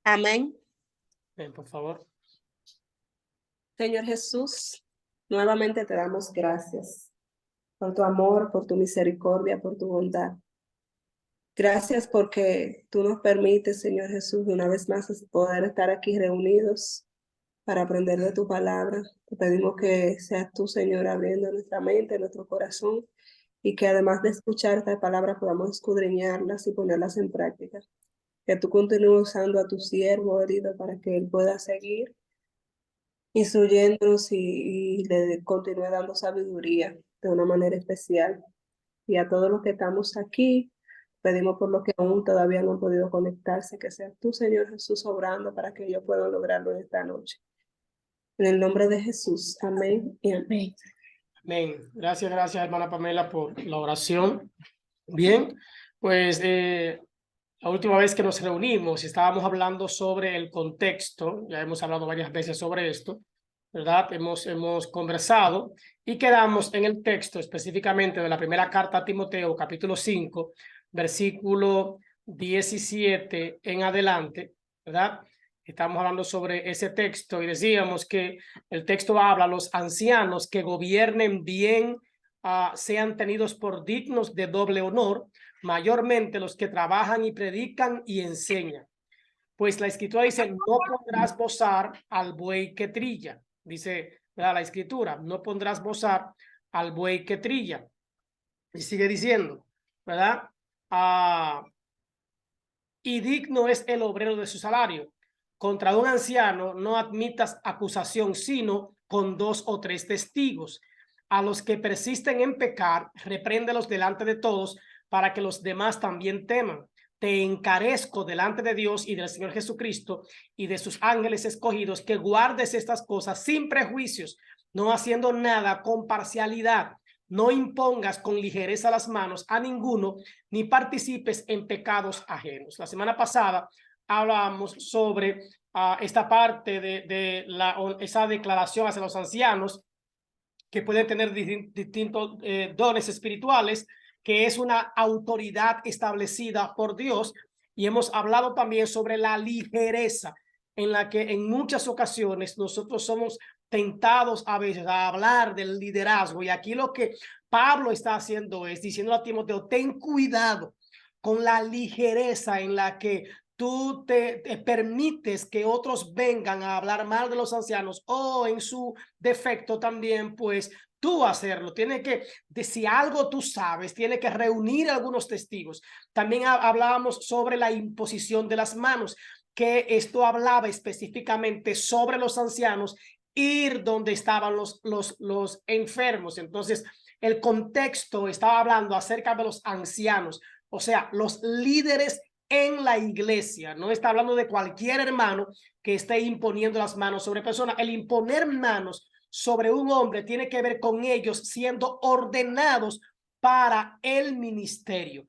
Amén. Ven, por favor. Señor Jesús, nuevamente te damos gracias por tu amor, por tu misericordia, por tu bondad. Gracias porque tú nos permites, Señor Jesús, una vez más poder estar aquí reunidos para aprender de tu palabra. Te pedimos que seas tú, Señor, abriendo nuestra mente, nuestro corazón, y que además de escuchar esta palabra podamos escudriñarlas y ponerlas en práctica. Que tú continúes usando a tu siervo herido para que él pueda seguir instruyéndonos y le continúe dando sabiduría de una manera especial. Y a todos los que estamos aquí, pedimos por los que aún todavía no han podido conectarse, que seas tú, Señor Jesús, obrando para que ellos puedan lograrlo en esta noche. En el nombre de Jesús, amén y amén. Amén. Gracias, hermana Pamela, por la oración. Bien, pues la última vez que nos reunimos estábamos hablando sobre el contexto, ya hemos hablado varias veces sobre esto, ¿verdad? Hemos conversado y quedamos en el texto específicamente de la primera carta a Timoteo, capítulo 5, versículo 17 en adelante, ¿verdad? Estamos hablando sobre ese texto y decíamos que el texto habla a los ancianos que gobiernen bien, sean tenidos por dignos de doble honor, mayormente los que trabajan y predican y enseñan. Pues la escritura dice, no pondrás bozar al buey que trilla. Dice, ¿verdad? La escritura, no pondrás bozar al buey que trilla. Y sigue diciendo, ¿verdad? Y digno es el obrero de su salario. Contra un anciano no admitas acusación, sino con 2 o 3 testigos. A los que persisten en pecar, repréndelos delante de todos, para que los demás también teman. Te encarezco delante de Dios y del Señor Jesucristo y de sus ángeles escogidos, que guardes estas cosas sin prejuicios, no haciendo nada con parcialidad. No impongas con ligereza las manos a ninguno, ni participes en pecados ajenos. La semana pasada hablábamos sobre esta parte de esa declaración hacia los ancianos, que pueden tener distintos dones espirituales, que es una autoridad establecida por Dios. Y hemos hablado también sobre la ligereza en la que en muchas ocasiones nosotros somos tentados a veces a hablar del liderazgo. Y aquí lo que Pablo está haciendo es diciendo a Timoteo, ten cuidado con la ligereza en la que tú te permites que otros vengan a hablar mal de los ancianos, o en su defecto también, pues tú hacerlo. Tiene que, si algo tú sabes, tiene que reunir algunos testigos. También hablábamos sobre la imposición de las manos, que esto hablaba específicamente sobre los ancianos, ir donde estaban los enfermos. Entonces, el contexto estaba hablando acerca de los ancianos, o sea, los líderes en la iglesia. No está hablando de cualquier hermano que esté imponiendo las manos sobre personas. El imponer manos sobre un hombre tiene que ver con ellos siendo ordenados para el ministerio,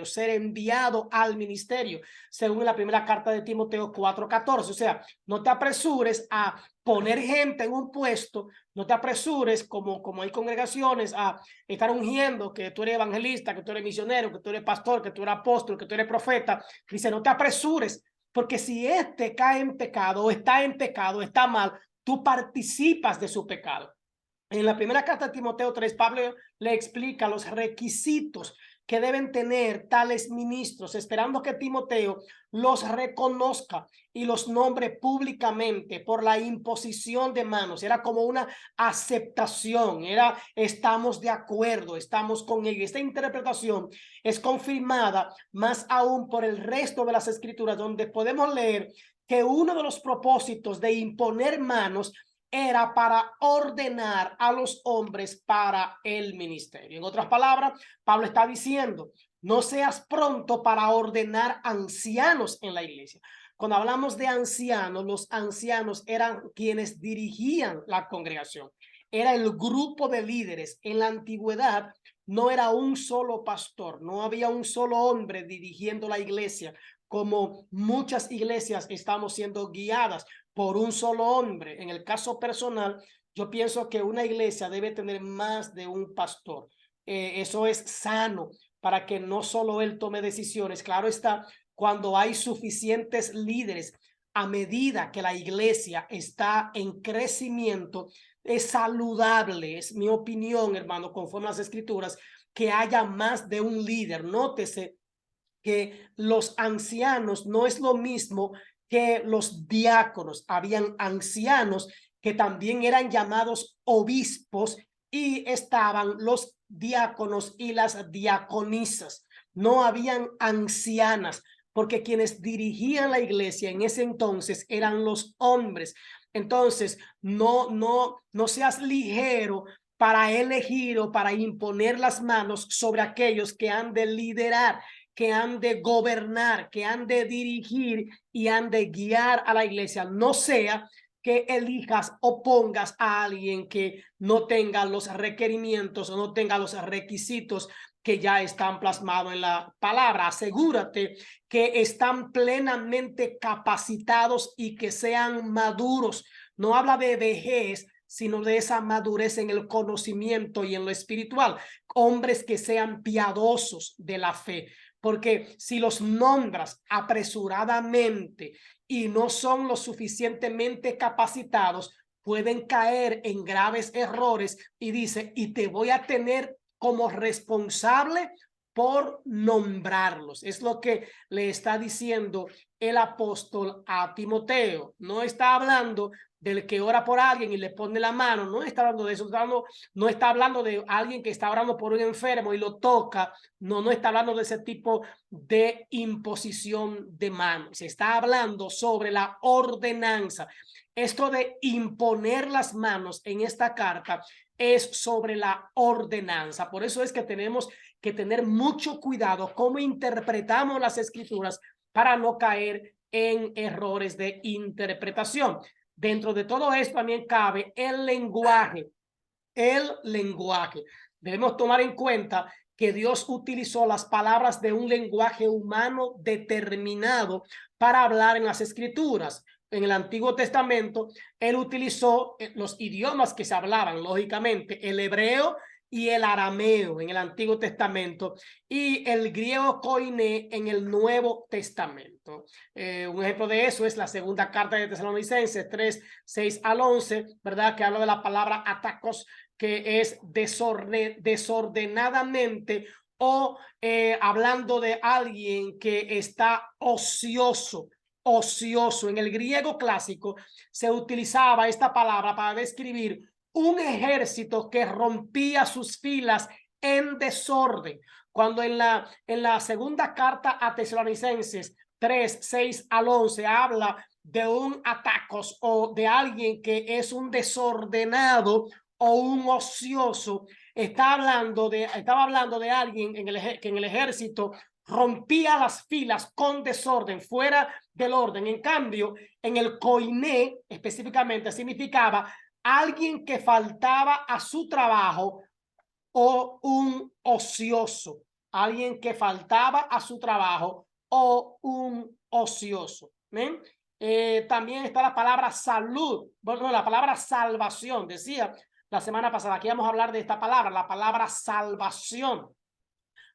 ser enviado al ministerio, según la primera carta de Timoteo 4:14. O sea, no te apresures a poner gente en un puesto, no te apresures como hay congregaciones a estar ungiendo que tú eres evangelista, que tú eres misionero, que tú eres pastor, que tú eres apóstol, que tú eres profeta. Dice, no te apresures, porque si este cae en pecado o está en pecado, está mal, tú participas de su pecado. En la primera carta de Timoteo 3, Pablo le explica los requisitos que deben tener tales ministros, esperando que Timoteo los reconozca y los nombre públicamente por la imposición de manos. Era como una aceptación, era estamos de acuerdo, estamos con ello. Esta interpretación es confirmada más aún por el resto de las escrituras, donde podemos leer que uno de los propósitos de imponer manos era para ordenar a los hombres para el ministerio. En otras palabras, Pablo está diciendo, no seas pronto para ordenar ancianos en la iglesia. Cuando hablamos de ancianos, los ancianos eran quienes dirigían la congregación. Era el grupo de líderes. En la antigüedad no era un solo pastor, no había un solo hombre dirigiendo la iglesia, como muchas iglesias estamos siendo guiadas por un solo hombre. En el caso personal, yo pienso que una iglesia debe tener más de un pastor. Eso es sano para que no solo él tome decisiones. Claro está, cuando hay suficientes líderes. A medida que la iglesia está en crecimiento, es saludable, es mi opinión, hermano, conforme a las escrituras, que haya más de un líder. Nótese que los ancianos no es lo mismo que los diáconos. Habían ancianos que también eran llamados obispos y estaban los diáconos y las diaconisas. No habían ancianas, porque quienes dirigían la iglesia en ese entonces eran los hombres. Entonces, no seas ligero para elegir o para imponer las manos sobre aquellos que han de liderar, que han de gobernar, que han de dirigir y han de guiar a la iglesia. No sea que elijas o pongas a alguien que no tenga los requerimientos o no tenga los requisitos que ya están plasmados en la palabra. Asegúrate que están plenamente capacitados y que sean maduros. No habla de vejez, sino de esa madurez en el conocimiento y en lo espiritual. Hombres que sean piadosos de la fe, porque si los nombras apresuradamente y no son lo suficientemente capacitados, pueden caer en graves errores. Y dice, y te voy a tener como responsable por nombrarlos. Es lo que le está diciendo el apóstol a Timoteo. No está hablando del que ora por alguien y le pone la mano, no está hablando de eso, no está hablando de alguien que está orando por un enfermo y lo toca, no está hablando de ese tipo de imposición de manos. Se está hablando sobre la ordenanza. Esto de imponer las manos en esta carta es sobre la ordenanza. Por eso es que tenemos que tener mucho cuidado cómo interpretamos las escrituras para no caer en errores de interpretación. Dentro de todo esto también cabe el lenguaje. El lenguaje. Debemos tomar en cuenta que Dios utilizó las palabras de un lenguaje humano determinado para hablar en las escrituras. En el Antiguo Testamento, él utilizó los idiomas que se hablaban, lógicamente, el hebreo y el arameo en el Antiguo Testamento y el griego koiné en el Nuevo Testamento. Un ejemplo de eso es la segunda carta de Tesalonicenses 3, 6 al 11, ¿verdad? Que habla de la palabra atacos, que es desordenadamente o hablando de alguien que está ocioso. En el griego clásico se utilizaba esta palabra para describir un ejército que rompía sus filas en desorden. Cuando en la segunda carta a Tesalonicenses 3, 6 al 11 habla de un atacos o de alguien que es un desordenado o un ocioso, estaba hablando de alguien que en el ejército rompía las filas con desorden, fuera del orden. En cambio, en el koiné específicamente significaba alguien que faltaba a su trabajo o un ocioso, alguien que faltaba a su trabajo o un ocioso. ¿Ven? También está la palabra salud, bueno, la palabra salvación. Decía la semana pasada que íbamos a hablar de esta palabra, la palabra salvación.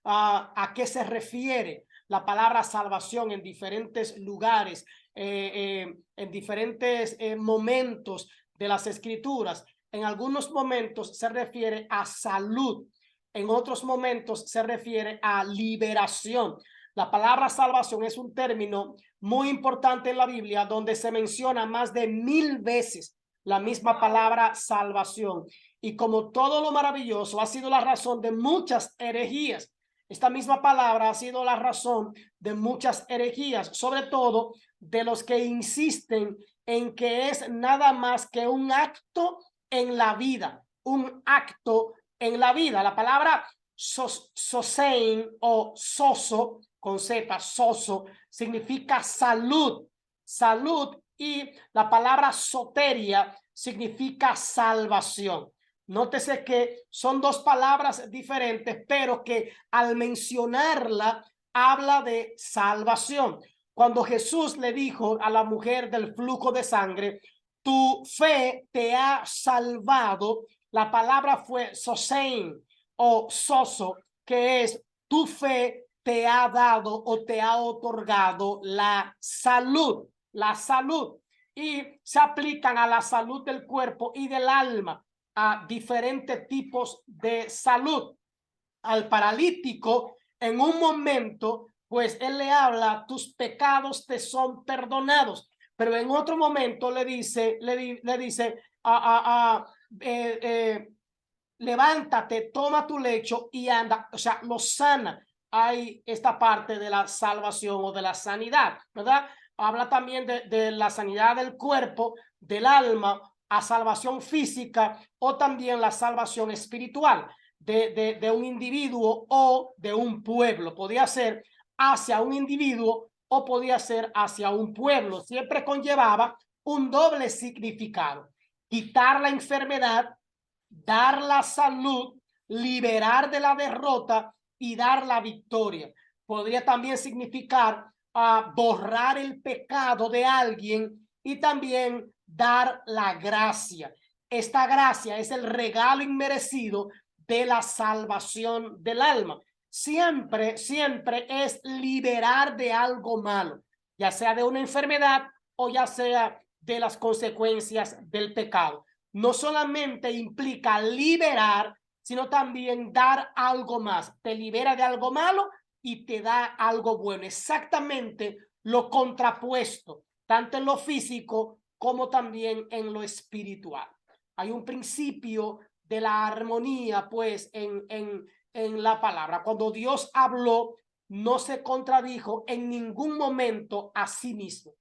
¿A qué se refiere la palabra salvación en diferentes lugares, en diferentes momentos de las escrituras? En algunos momentos se refiere a salud, en otros momentos se refiere a liberación. La palabra salvación es un término muy importante en la Biblia, donde se menciona más de 1000 veces la misma palabra salvación. Y como todo lo maravilloso, ha sido la razón de muchas herejías. Esta misma palabra ha sido la razón de muchas herejías, sobre todo de los que insisten en que es nada más que un acto en la vida, un acto en la vida. La palabra sosein o soso, con Z, soso, significa salud, salud, y la palabra soteria significa salvación. Nótese que son dos palabras diferentes, pero que al mencionarla habla de salvación. Cuando Jesús le dijo a la mujer del flujo de sangre, tu fe te ha salvado, la palabra fue sosein o soso, que es tu fe te ha dado o te ha otorgado la salud. La salud. Y se aplican a la salud del cuerpo y del alma, a diferentes tipos de salud. Al paralítico, en un momento, pues él le habla, tus pecados te son perdonados, pero en otro momento le dice, levántate, toma tu lecho y anda, o sea, lo sana. Hay esta parte de la salvación o de la sanidad, ¿verdad? Habla también de la sanidad del cuerpo, del alma, a salvación física o también la salvación espiritual de un individuo o de un pueblo. Podía ser hacia un individuo o podía ser hacia un pueblo. Siempre conllevaba un doble significado: quitar la enfermedad, dar la salud, liberar de la derrota y dar la victoria. Podría también significar borrar el pecado de alguien y también dar la gracia. Esta gracia es el regalo inmerecido de la salvación del alma. Siempre es liberar de algo malo, ya sea de una enfermedad o ya sea de las consecuencias del pecado. No solamente implica liberar, sino también dar algo más. Te libera de algo malo y te da algo bueno. Exactamente lo contrapuesto, tanto en lo físico como también en lo espiritual. Hay un principio de la armonía, pues, en la palabra. Cuando Dios habló, no se contradijo en ningún momento a sí mismo.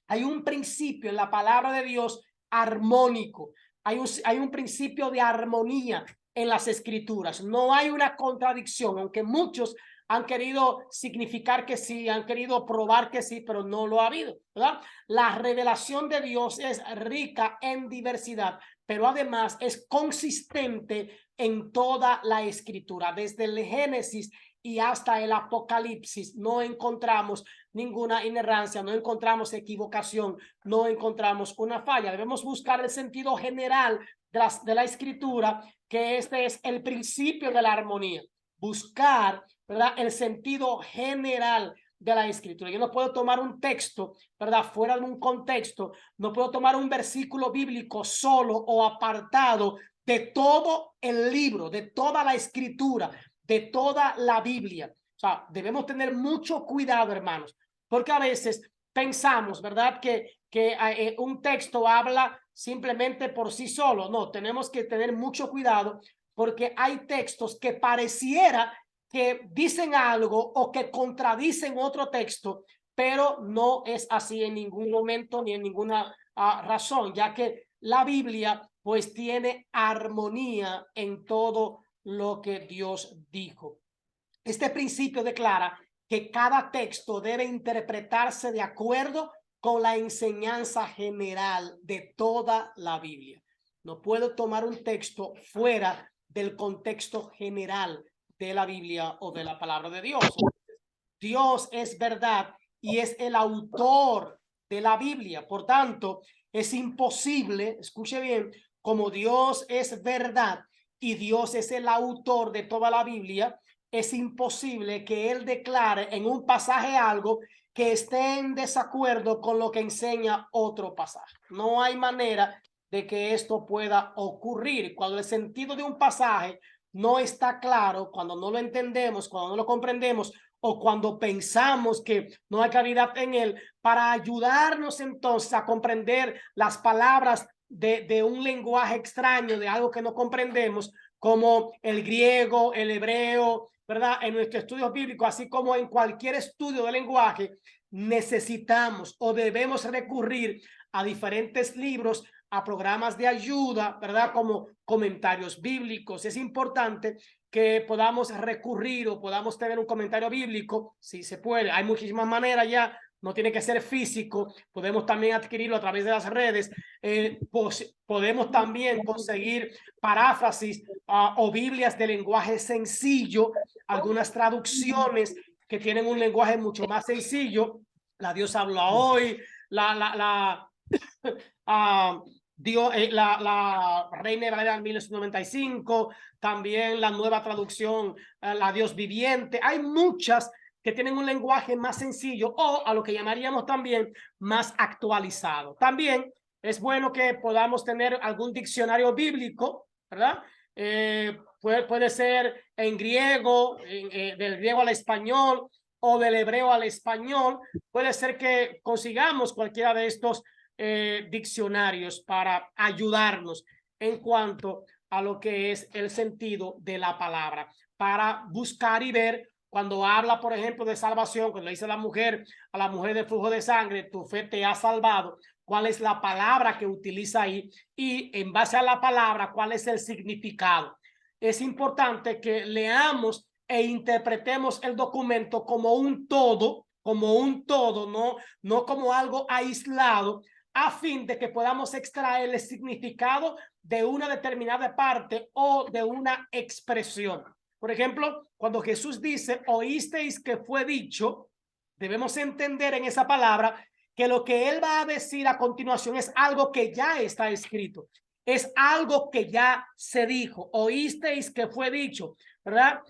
Hay un principio en la palabra de Dios armónico. Hay un principio de armonía en las escrituras. No hay una contradicción, aunque muchos han querido significar que sí, han querido probar que sí, pero no lo ha habido, ¿verdad? La revelación de Dios es rica en diversidad, pero además es consistente en toda la escritura. Desde el Génesis y hasta el Apocalipsis no encontramos ninguna inerrancia, no encontramos equivocación, no encontramos una falla. Debemos buscar el sentido general de la escritura, que este es el principio de la armonía. Buscar, ¿verdad?, el sentido general de la escritura. Yo no puedo tomar un texto, ¿verdad?, fuera de un contexto. No puedo tomar un versículo bíblico solo o apartado de todo el libro, de toda la escritura, de toda la Biblia. O sea, debemos tener mucho cuidado, hermanos, porque a veces pensamos, ¿verdad?, que un texto habla simplemente por sí solo. No, tenemos que tener mucho cuidado porque hay textos que pareciera que dicen algo o que contradicen otro texto, pero no es así en ningún momento ni en ninguna razón, ya que la Biblia pues tiene armonía en todo lo que Dios dijo. Este principio declara que cada texto debe interpretarse de acuerdo con la enseñanza general de toda la Biblia. No puedo tomar un texto fuera del contexto general de la Biblia o de la palabra de Dios. Dios es verdad y es el autor de la Biblia. Por tanto, es imposible, escuche bien, como Dios es verdad y Dios es el autor de toda la Biblia, es imposible que Él declare en un pasaje algo que esté en desacuerdo con lo que enseña otro pasaje. No hay manera de que esto pueda ocurrir. Cuando el sentido de un pasaje no está claro, cuando no lo entendemos, cuando no lo comprendemos, o cuando pensamos que no hay claridad en él, para ayudarnos entonces a comprender las palabras de un lenguaje extraño, de algo que no comprendemos, como el griego, el hebreo, ¿verdad? En nuestro estudio bíblico, así como en cualquier estudio de lenguaje, necesitamos o debemos recurrir a diferentes libros, a programas de ayuda, ¿verdad?, como comentarios bíblicos. Es importante que podamos recurrir o podamos tener un comentario bíblico, si se puede. Hay muchísimas maneras ya, no tiene que ser físico, podemos también adquirirlo a través de las redes. Pues podemos también conseguir paráfrasis o Biblias de lenguaje sencillo, algunas traducciones que tienen un lenguaje mucho más sencillo. La Dios habla hoy, la Reina Valera 1995, también la nueva traducción, la Dios viviente. Hay muchas que tienen un lenguaje más sencillo o a lo que llamaríamos también más actualizado. También es bueno que podamos tener algún diccionario bíblico, ¿verdad? Puede ser en griego, del griego al español o del hebreo al español. Puede ser que consigamos cualquiera de estos diccionarios para ayudarnos en cuanto a lo que es el sentido de la palabra, para buscar y ver cuando habla, por ejemplo, de salvación, cuando le dice a la mujer de flujo de sangre, tu fe te ha salvado, cuál es la palabra que utiliza ahí y en base a la palabra, cuál es el significado. Es importante que leamos e interpretemos el documento como un todo, no como algo aislado, a fin de que podamos extraer el significado de una determinada parte o de una expresión. Por ejemplo, cuando Jesús dice, oísteis que fue dicho, debemos entender en esa palabra que lo que él va a decir a continuación es algo que ya está escrito, es algo que ya se dijo, oísteis que fue dicho, ¿verdad?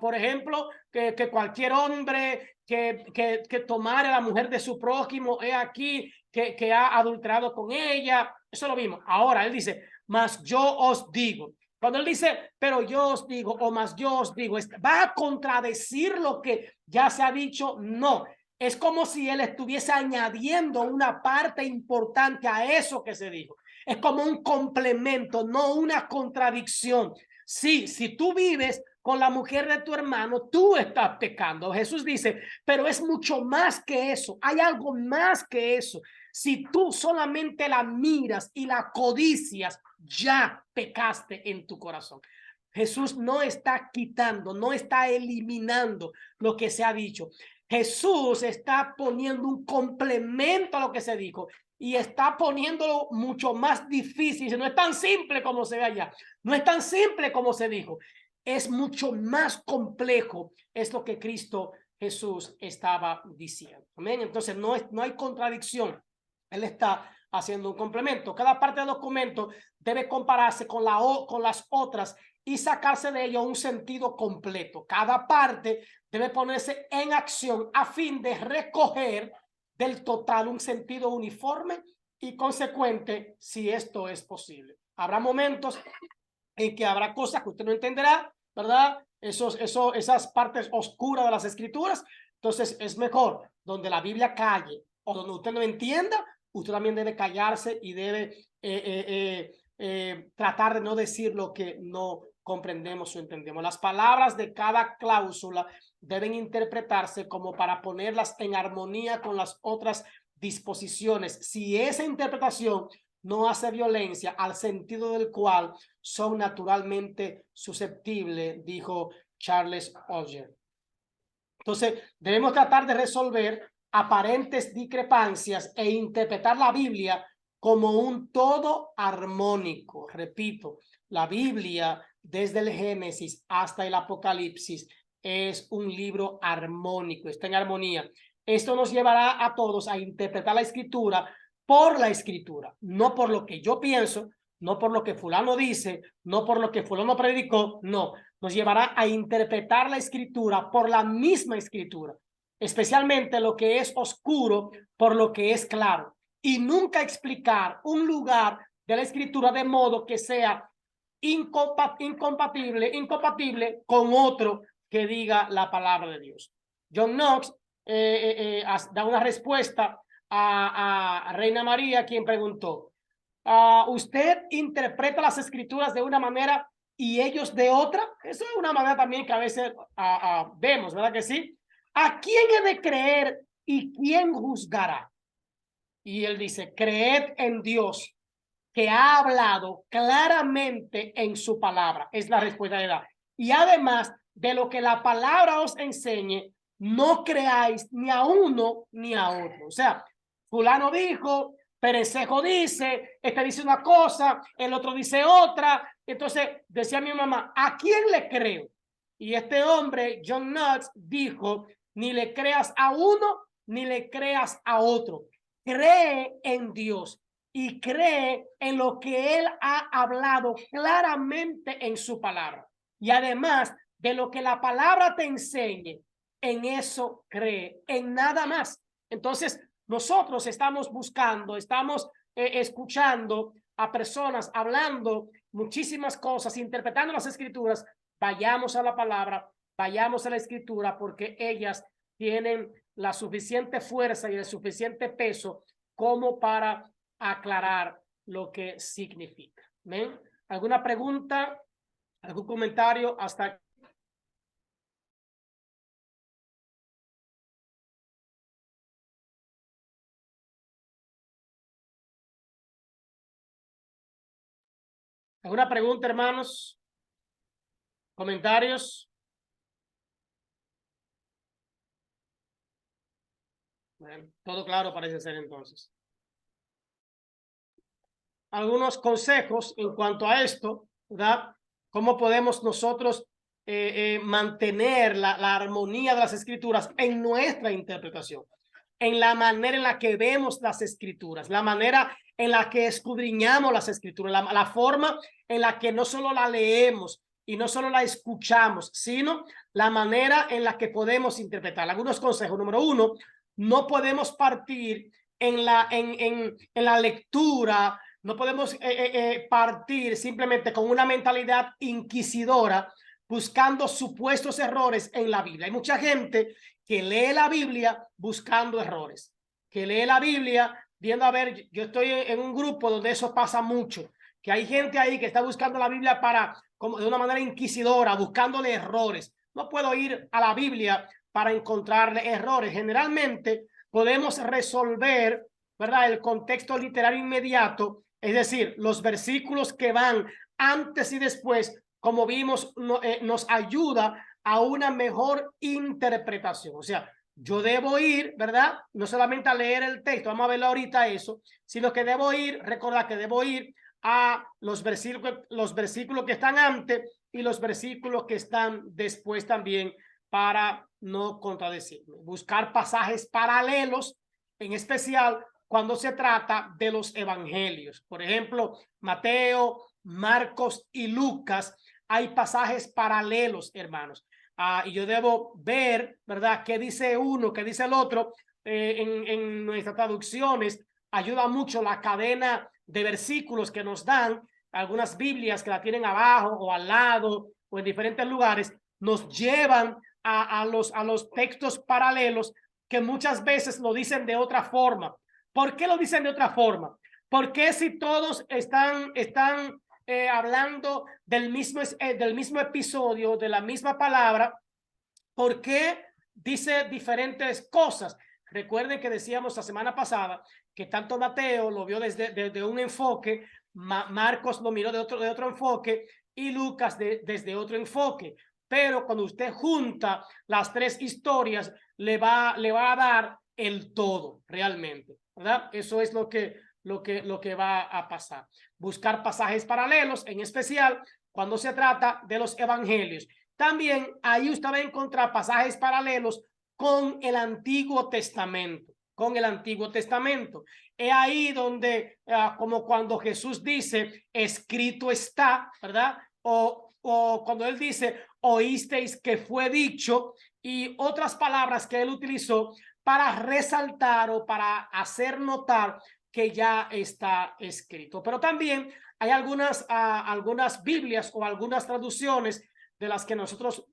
Por ejemplo, que cualquier hombre que tomare a la mujer de su prójimo, he aquí que ha adulterado con ella, eso lo vimos. Ahora él dice, mas yo os digo. Cuando él dice, pero yo os digo, o más yo os digo, ¿va a contradecir lo que ya se ha dicho? No. Es como si él estuviese añadiendo una parte importante a eso que se dijo. Es como un complemento, no una contradicción. Sí, si tú vives con la mujer de tu hermano, tú estás pecando. Jesús dice, pero es mucho más que eso. Hay algo más que eso. Si tú solamente la miras y la codicias, ya pecaste en tu corazón. Jesús no está quitando, no está eliminando lo que se ha dicho. Jesús está poniendo un complemento a lo que se dijo y está poniéndolo mucho más difícil. No es tan simple como se ve allá, no es tan simple como se dijo, es mucho más complejo. Es lo que Cristo Jesús estaba diciendo. Amén. Entonces no hay contradicción. Él está haciendo un complemento. Cada parte del documento debe compararse con las otras y sacarse de ello un sentido completo. Cada parte debe ponerse en acción a fin de recoger del total un sentido uniforme y consecuente, si esto es posible. Habrá momentos en que habrá cosas que usted no entenderá, ¿verdad? Esas partes oscuras de las escrituras. Entonces es mejor donde la Biblia calle o donde usted no entienda, usted también debe callarse y debe tratar de no decir lo que no comprendemos o entendemos. Las palabras de cada cláusula deben interpretarse como para ponerlas en armonía con las otras disposiciones. Si esa interpretación no hace violencia al sentido del cual son naturalmente susceptibles, dijo Charles Oger. Entonces, debemos tratar de resolver aparentes discrepancias e interpretar la Biblia como un todo armónico. Repito, la Biblia, desde el Génesis hasta el Apocalipsis, es un libro armónico, está en armonía. Esto nos llevará a todos a interpretar la Escritura por la Escritura, no por lo que yo pienso, no por lo que fulano dice, no por lo que fulano predicó, no. Nos llevará a interpretar la Escritura por la misma Escritura, especialmente lo que es oscuro por lo que es claro, y nunca explicar un lugar de la Escritura de modo que sea incompatible con otro que diga la palabra de Dios. John Knox da una respuesta a Reina María, quien preguntó, ¿usted interpreta las escrituras de una manera y ellos de otra? Eso es una manera también que a veces vemos, ¿verdad que sí? ¿A quién he de creer y quién juzgará? Y él dice, creed en Dios, que ha hablado claramente en su palabra. Es la respuesta de la. Y además de lo que la palabra os enseñe, no creáis ni a uno ni a otro. O sea, fulano dijo, Perecejo dice, este dice una cosa, el otro dice otra. Entonces decía mi mamá, ¿a quién le creo? Y este hombre, John Knox, dijo, ni le creas a uno ni le creas a otro. Cree en Dios y cree en lo que Él ha hablado claramente en su palabra. Y además de lo que la palabra te enseñe, en eso cree, en nada más. Entonces, nosotros estamos buscando, estamos escuchando a personas hablando muchísimas cosas, interpretando las escrituras. Vayamos a la palabra, vayamos a la escritura, porque ellas tienen la suficiente fuerza y el suficiente peso como para aclarar lo que significa. ¿Ven? ¿Alguna pregunta? ¿Algún comentario hasta aquí? ¿Alguna pregunta, hermanos? ¿Comentarios? Bueno, todo claro parece ser entonces. Algunos consejos en cuanto a esto, ¿verdad? ¿Cómo podemos nosotros mantener la armonía de las escrituras en nuestra interpretación? En la manera en la que vemos las escrituras, la manera en la que escudriñamos las escrituras, la forma en la que no solo la leemos y no solo la escuchamos, sino la manera en la que podemos interpretar. Algunos consejos. Número uno, no podemos partir en la lectura, no podemos partir simplemente con una mentalidad inquisidora buscando supuestos errores en la Biblia. Hay mucha gente que lee la Biblia buscando errores, que lee la Biblia viendo, a ver, yo estoy en un grupo donde eso pasa mucho, que hay gente ahí que está buscando la Biblia como de una manera inquisidora, buscándole errores. No puedo ir a la Biblia para encontrarle errores. Generalmente podemos resolver, ¿verdad?, el contexto literario inmediato, es decir, los versículos que van antes y después, como vimos, nos ayuda a una mejor interpretación. O sea, yo debo ir, ¿verdad? No solamente a leer el texto, vamos a verlo ahorita eso, sino que debo ir, recordar que debo ir a los versículos que están antes y los versículos que están después también, para no contradecirme. Buscar pasajes paralelos, en especial cuando se trata de los evangelios. Por ejemplo, Mateo, Marcos y Lucas, hay pasajes paralelos, hermanos. Y yo debo ver, ¿verdad?, qué dice uno, qué dice el otro. En nuestras traducciones ayuda mucho la cadena de versículos que nos dan. Algunas Biblias que la tienen abajo o al lado o en diferentes lugares nos llevan a los textos paralelos, que muchas veces lo dicen de otra forma. ¿Por qué lo dicen de otra forma? Porque si todos están hablando del mismo episodio, de la misma palabra, ¿por qué dice diferentes cosas? Recuerden que decíamos la semana pasada que tanto Mateo lo vio desde un enfoque, Marcos lo miró de otro enfoque y Lucas desde otro enfoque. Pero cuando usted junta las tres historias, le va a dar el todo realmente, ¿verdad? Eso es lo que va a pasar. Buscar pasajes paralelos, en especial cuando se trata de los evangelios. También ahí usted va a encontrar pasajes paralelos con el Antiguo Testamento, Es ahí donde, como cuando Jesús dice, escrito está, ¿verdad? O cuando él dice, oísteis que fue dicho, y otras palabras que él utilizó para resaltar o para hacer notar que ya está escrito. Pero también hay algunas Biblias o algunas traducciones de las que nosotros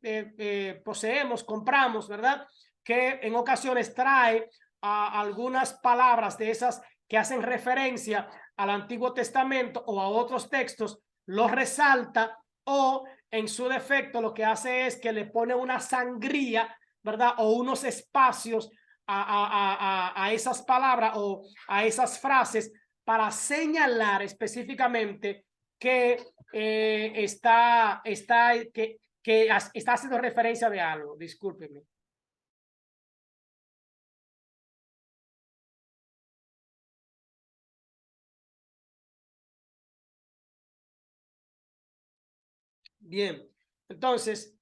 poseemos, compramos, ¿verdad?, que en ocasiones trae algunas palabras de esas que hacen referencia al Antiguo Testamento o a otros textos, los resalta, o en su defecto lo que hace es que le pone una sangría, ¿verdad?, o unos espacios a esas palabras o a esas frases para señalar específicamente que está haciendo referencia de algo. Discúlpeme. Bien, entonces,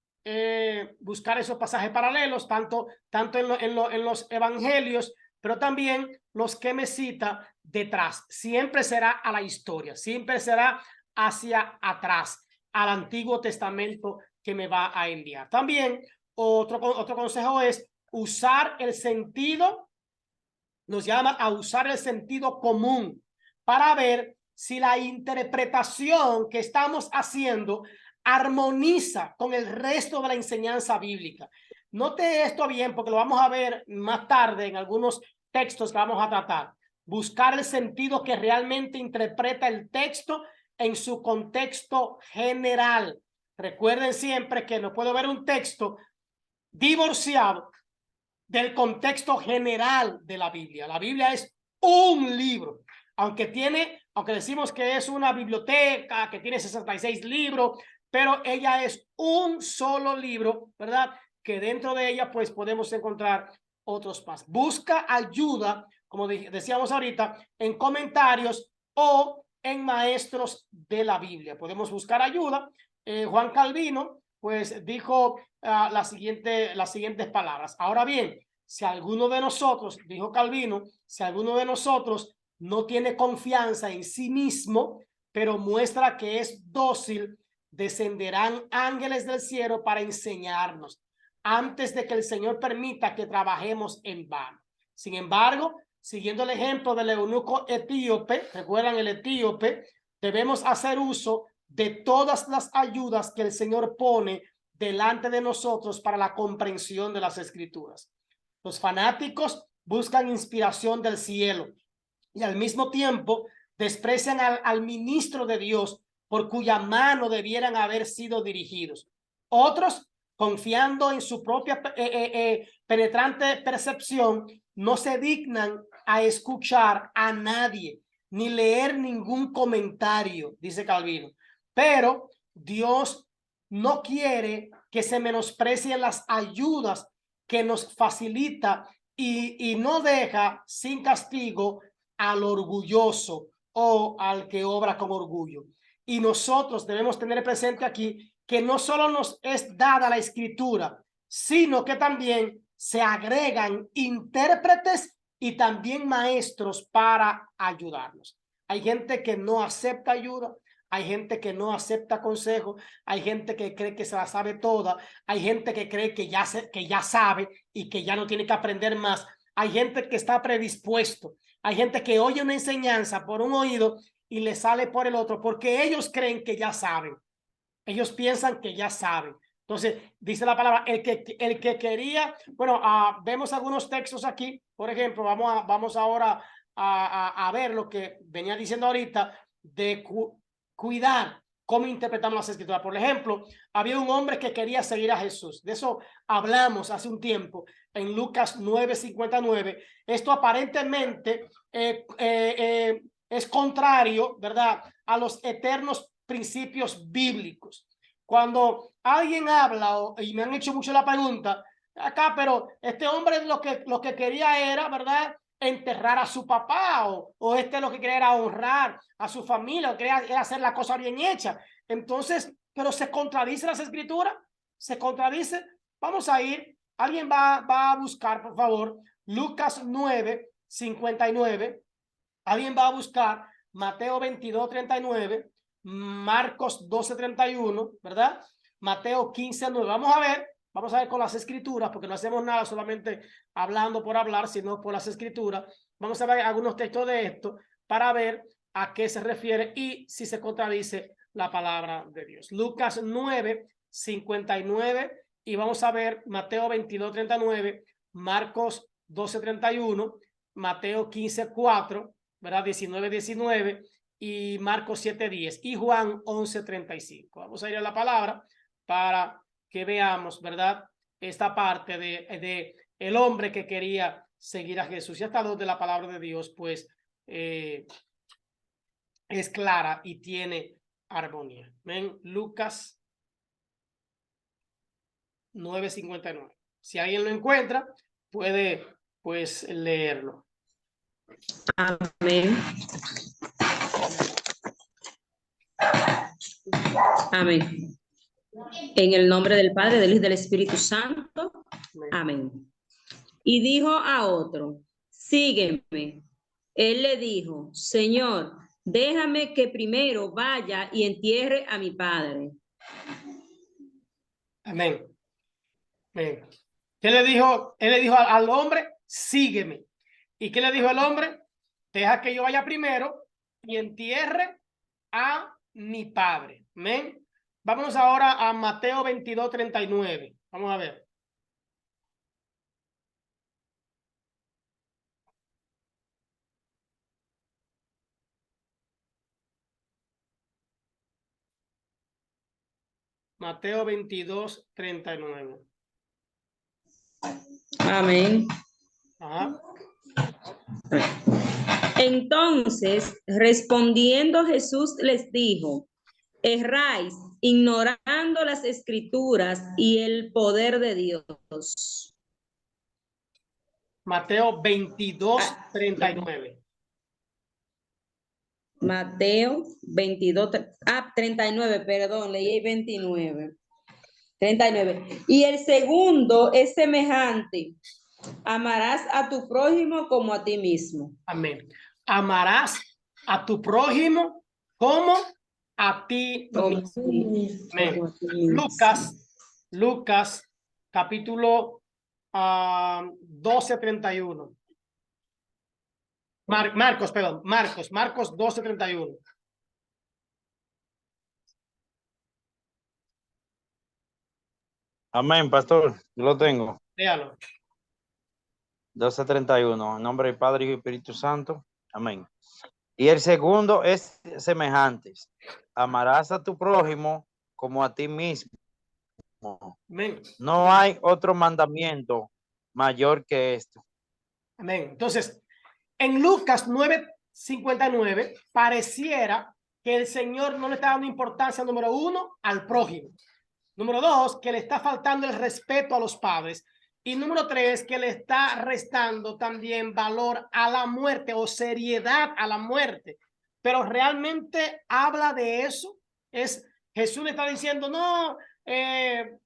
buscar esos pasajes paralelos, tanto en los evangelios pero también los que me cita detrás. Siempre será a la historia, siempre será hacia atrás, al Antiguo Testamento que me va a enviar. También otro consejo es usar el sentido, nos llama a usar el sentido común para ver si la interpretación que estamos haciendo armoniza con el resto de la enseñanza bíblica. Note esto bien porque lo vamos a ver más tarde en algunos textos que vamos a tratar. Buscar el sentido que realmente interpreta el texto en su contexto general. Recuerden siempre que no puedo ver un texto divorciado del contexto general de la Biblia. La Biblia es un libro, aunque decimos que es una biblioteca que tiene 66 libros, pero ella es un solo libro, ¿verdad? Que dentro de ella pues podemos encontrar otros más. Busca ayuda, como decíamos ahorita, en comentarios o en maestros de la Biblia. Podemos buscar ayuda. Juan Calvino pues dijo las siguientes palabras. Ahora bien, si alguno de nosotros, dijo Calvino, si alguno de nosotros no tiene confianza en sí mismo, pero muestra que es dócil, descenderán ángeles del cielo para enseñarnos, antes de que el Señor permita que trabajemos en vano. Sin embargo, siguiendo el ejemplo del eunuco etíope, ¿recuerdan el etíope? Debemos hacer uso de todas las ayudas que el Señor pone delante de nosotros para la comprensión de las Escrituras. Los fanáticos buscan inspiración del cielo y al mismo tiempo desprecian al ministro de Dios por cuya mano debieran haber sido dirigidos. Otros, confiando en su propia penetrante percepción, no se dignan a escuchar a nadie ni leer ningún comentario, dice Calvino. Pero Dios no quiere que se menosprecien las ayudas que nos facilita y no deja sin castigo al orgulloso o al que obra con orgullo. Y nosotros debemos tener presente aquí que no solo nos es dada la escritura, sino que también se agregan intérpretes y también maestros para ayudarnos. Hay gente que no acepta ayuda, hay gente que no acepta consejo, hay gente que cree que se la sabe toda, hay gente que cree que ya sabe y que ya no tiene que aprender más, hay gente que está predispuesto, hay gente que oye una enseñanza por un oído y le sale por el otro porque ellos creen que ya saben, ellos piensan que ya saben. Entonces, dice la palabra, el que quería, bueno, vemos algunos textos aquí, por ejemplo, vamos ahora a ver lo que venía diciendo ahorita de cuidar cómo interpretamos las escrituras. Por ejemplo, había un hombre que quería seguir a Jesús. De eso hablamos hace un tiempo en Lucas 9:59. Esto aparentemente es contrario, ¿verdad?, a los eternos principios bíblicos. Cuando alguien habla, y me han hecho mucho la pregunta acá, pero este hombre lo que quería era, ¿verdad?, enterrar a su papá, o lo que quería era honrar a su familia, o quería era hacer la cosa bien hecha. Entonces, pero se contradice las escrituras, se contradice. Vamos a ir, alguien va a buscar, por favor, Lucas 9:59. Alguien va a buscar Mateo 22:39, Marcos 12:31, ¿verdad? Mateo 15:9. Vamos a ver con las escrituras, porque no hacemos nada solamente hablando por hablar, sino por las escrituras. Vamos a ver algunos textos de esto para ver a qué se refiere y si se contradice la palabra de Dios. Lucas 9:59 y vamos a ver Mateo 22:39, Marcos 12:31, Mateo 15:4, ¿verdad? 19:19 y Marcos 7:10 y Juan 11:35. Vamos a ir a la palabra para que veamos, ¿verdad?, esta parte de el hombre que quería seguir a Jesús. Y hasta donde la palabra de Dios, pues, es clara y tiene armonía. ¿Ven? Lucas 9:59. Si alguien lo encuentra, puede, pues, leerlo. Amén. Amén. En el nombre del Padre, del Hijo y del Espíritu Santo. Amén. Y dijo a otro: sígueme. Él le dijo, Señor, déjame que primero vaya y entierre a mi padre. Amén. Amén. ¿Qué le dijo? Él le dijo al hombre, sígueme. ¿Y qué le dijo el hombre? Deja que yo vaya primero y entierre a mi padre. Amén. Vámonos ahora a Mateo 22:39. Vamos a ver. Mateo 22:39. Amén. Ajá. Entonces, respondiendo Jesús les dijo, erráis ignorando las escrituras y el poder de Dios. Mateo 22:39. Mateo 22, 39, perdón, leí 29. 39. Y el segundo es semejante. Amarás a tu prójimo como a ti mismo. Amén. Amarás a tu prójimo como a ti mismo. Amén. Lucas, capítulo 12:31. Marcos 12:31. Amén, pastor. Yo lo tengo. Léalo. 12:31. En nombre del Padre, Hijo y Espíritu Santo. Amén. Y el segundo es semejante. Amarás a tu prójimo como a ti mismo. Amén. No hay otro mandamiento mayor que esto. Amén. Entonces, en Lucas 9:59, pareciera que el Señor no le está dando importancia, número uno, al prójimo. Número dos, que le está faltando el respeto a los padres. Y número tres, que le está restando también valor a la muerte o seriedad a la muerte. Pero realmente habla de eso. Jesús le está diciendo, no,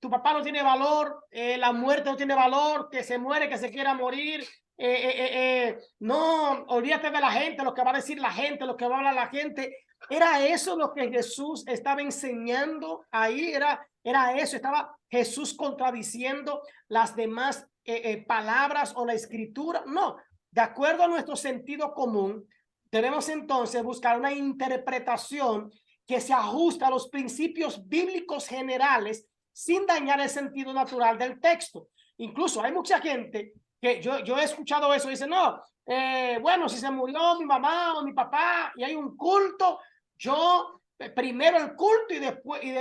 tu papá no tiene valor, la muerte no tiene valor, que se muere, que se quiera morir. No, olvídate de la gente, lo que va a decir la gente, lo que va a hablar la gente. Era eso lo que Jesús estaba enseñando ahí, era eso, estaba Jesús contradiciendo las demás palabras o la escritura. No, de acuerdo a nuestro sentido común, debemos entonces buscar una interpretación que se ajusta a los principios bíblicos generales sin dañar el sentido natural del texto. Incluso hay mucha gente que yo he escuchado eso, dice, no, bueno, si se murió mi mamá o mi papá y hay un culto, yo primero el culto y después, y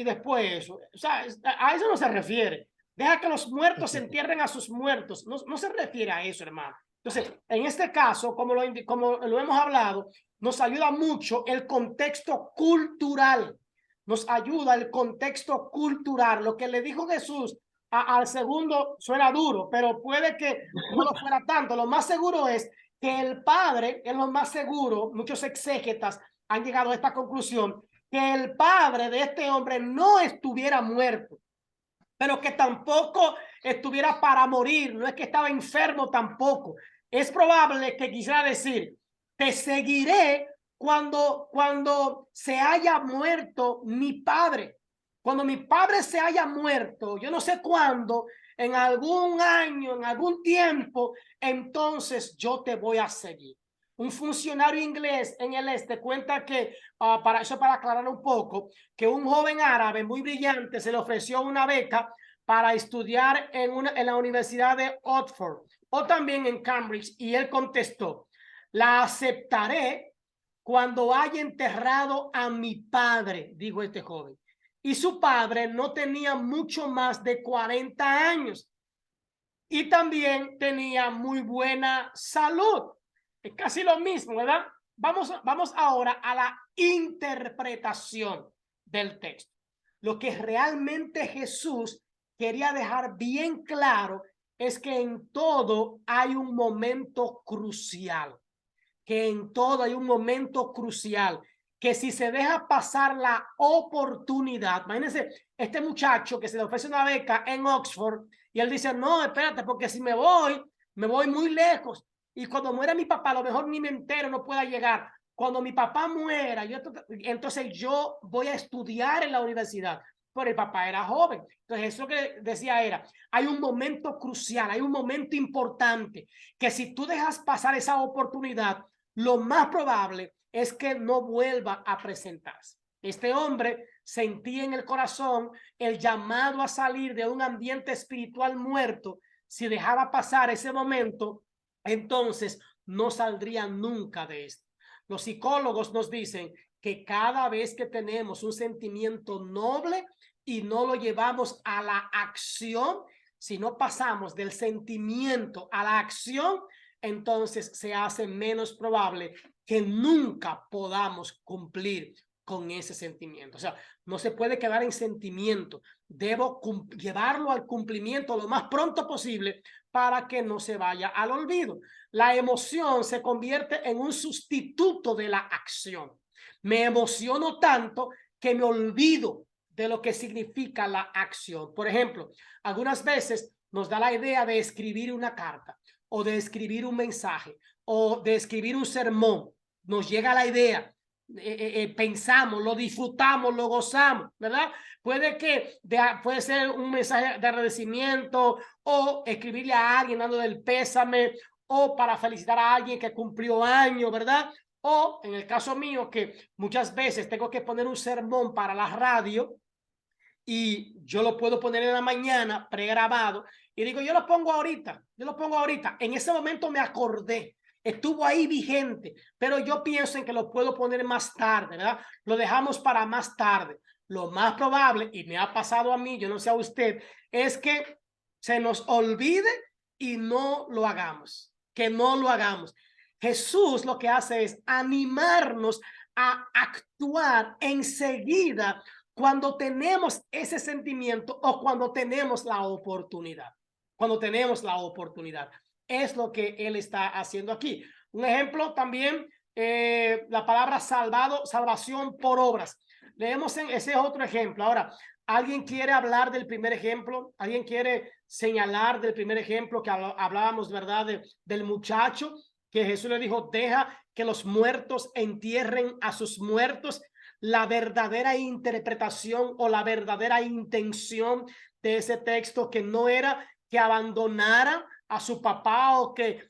después eso. O sea, a eso no se refiere. Deja que los muertos se entierren a sus muertos. No se refiere a eso, hermano. Entonces, en este caso, como lo hemos hablado, nos ayuda mucho el contexto cultural. Nos ayuda el contexto cultural. Lo que le dijo Jesús al segundo suena duro, pero puede que no lo fuera tanto. Lo más seguro es que el padre, es lo más seguro, muchos exégetas han llegado a esta conclusión, que el padre de este hombre no estuviera muerto, pero que tampoco estuviera para morir, no es que estaba enfermo tampoco. Es probable que quisiera decir, te seguiré cuando se haya muerto mi padre. Cuando mi padre se haya muerto, yo no sé cuándo, en algún año, en algún tiempo, entonces yo te voy a seguir. Un funcionario inglés en el este cuenta que, para aclarar un poco, que un joven árabe muy brillante se le ofreció una beca para estudiar en la Universidad de Oxford o también en Cambridge, y él contestó, la aceptaré cuando haya enterrado a mi padre, dijo este joven. Y su padre no tenía mucho más de 40 años y también tenía muy buena salud. Es casi lo mismo, ¿verdad? Vamos ahora a la interpretación del texto. Lo que realmente Jesús quería dejar bien claro es que en todo hay un momento crucial, que en todo hay un momento crucial, que si se deja pasar la oportunidad, imagínense este muchacho que se le ofrece una beca en Oxford y él dice, no, espérate, porque si me voy muy lejos. y cuando muera mi papá, a lo mejor ni me entero, no pueda llegar. Cuando mi papá muera, entonces yo voy a estudiar en la universidad. Pero el papá era joven. Entonces eso que decía era, hay un momento crucial, hay un momento importante, que si tú dejas pasar esa oportunidad, lo más probable es que no vuelva a presentarse. Este hombre sentía en el corazón el llamado a salir de un ambiente espiritual muerto. Si dejaba pasar ese momento, entonces no saldría nunca de esto. Los psicólogos nos dicen que cada vez que tenemos un sentimiento noble y no lo llevamos a la acción, si no pasamos del sentimiento a la acción, entonces se hace menos probable que nunca podamos cumplir con ese sentimiento. O sea, no se puede quedar en sentimiento. Debo llevarlo al cumplimiento lo más pronto posible para que no se vaya al olvido. La emoción se convierte en un sustituto de la acción. Me emociono tanto que me olvido de lo que significa la acción. Por ejemplo, algunas veces nos da la idea de escribir una carta o de escribir un mensaje o de escribir un sermón. Nos llega la idea, pensamos, lo disfrutamos, lo gozamos, ¿verdad? Puede ser un mensaje de agradecimiento o escribirle a alguien dando el pésame o para felicitar a alguien que cumplió años, ¿verdad? O en el caso mío, que muchas veces tengo que poner un sermón para la radio y yo lo puedo poner en la mañana pregrabado y digo, yo lo pongo ahorita. En ese momento me acordé, estuvo ahí vigente, pero yo pienso en que lo puedo poner más tarde, ¿verdad? Lo dejamos para más tarde. Lo más probable, y me ha pasado a mí, yo no sé a usted, es que se nos olvide y no lo hagamos, que no lo hagamos. Jesús lo que hace es animarnos a actuar enseguida cuando tenemos ese sentimiento o cuando tenemos la oportunidad. Cuando tenemos la oportunidad. Es lo que él está haciendo aquí. Un ejemplo también, la palabra salvado, salvación por obras. Leemos en ese otro ejemplo. Ahora, ¿alguien quiere hablar del primer ejemplo? ¿Alguien quiere señalar del primer ejemplo que hablábamos, verdad, del muchacho que Jesús le dijo, deja que los muertos entierren a sus muertos? La verdadera interpretación o la verdadera intención de ese texto, que no era que abandonara a su papá o que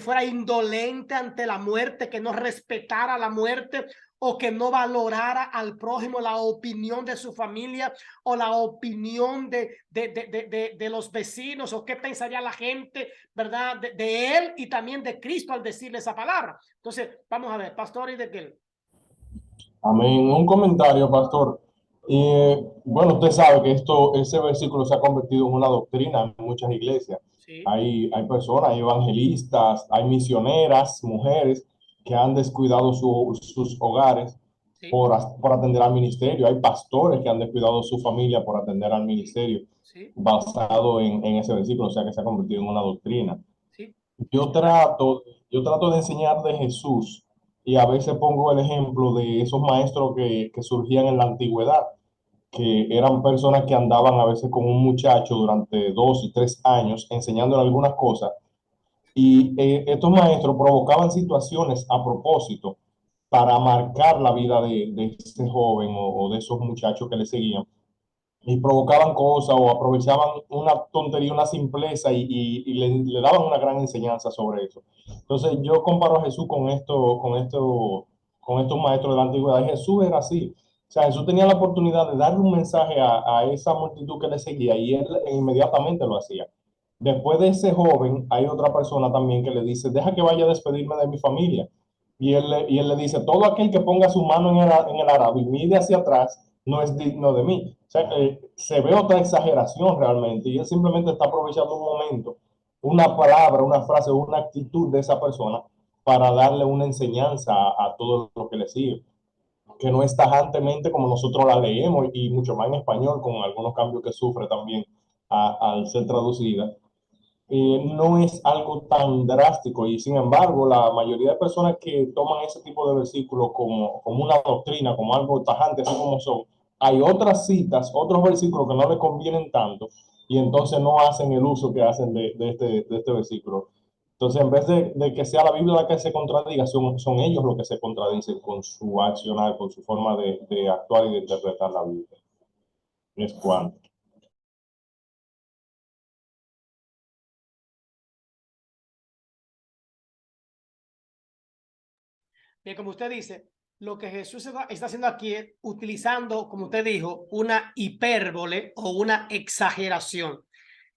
fuera indolente ante la muerte, que no respetara la muerte o que no valorara al prójimo, la opinión de su familia o la opinión de los vecinos o qué pensaría la gente, ¿verdad? De él y también de Cristo al decirle esa palabra. Entonces, vamos a ver, pastor, y de qué. Amén. Un comentario, pastor. Bueno, usted sabe que ese versículo se ha convertido en una doctrina en muchas iglesias. Sí. Hay personas, hay evangelistas, hay misioneras, mujeres que han descuidado sus hogares Sí. por atender al ministerio. Hay pastores que han descuidado su familia por atender al ministerio, Sí. basado en ese versículo, o sea que se ha convertido en una doctrina. Sí. Yo trato de enseñar de Jesús y a veces pongo el ejemplo de esos maestros que surgían en la antigüedad, que eran personas que andaban a veces con un muchacho durante 2 y 3 años enseñándole algunas cosas y estos maestros provocaban situaciones a propósito para marcar la vida de ese joven o de esos muchachos que le seguían y provocaban cosas o aprovechaban una tontería, una simpleza y le daban una gran enseñanza sobre eso. Entonces yo comparo a Jesús con estos maestros de la antigüedad. Y Jesús era así. O sea, Jesús tenía la oportunidad de darle un mensaje a esa multitud que le seguía y él inmediatamente lo hacía. Después de ese joven, hay otra persona también que le dice, deja que vaya a despedirme de mi familia. Y él le dice, todo aquel que ponga su mano en el arado y mire hacia atrás, no es digno de mí. O sea, se ve otra exageración realmente y él simplemente está aprovechando un momento, una palabra, una frase, una actitud de esa persona para darle una enseñanza a todo lo que le sigue, que no es tajantemente como nosotros la leemos y mucho más en español, con algunos cambios que sufre también al ser traducida. No es algo tan drástico y sin embargo la mayoría de personas que toman ese tipo de versículos como una doctrina, como algo tajante, así como son, hay otras citas, otros versículos que no les convienen tanto y entonces no hacen el uso que hacen de este versículo. Entonces, en vez de que sea la Biblia la que se contradiga, son ellos los que se contradicen con su accionar, con su forma de actuar y de interpretar la Biblia. Es cuanto. Bien, como usted dice, lo que Jesús está haciendo aquí es utilizando, como usted dijo, una hipérbole o una exageración.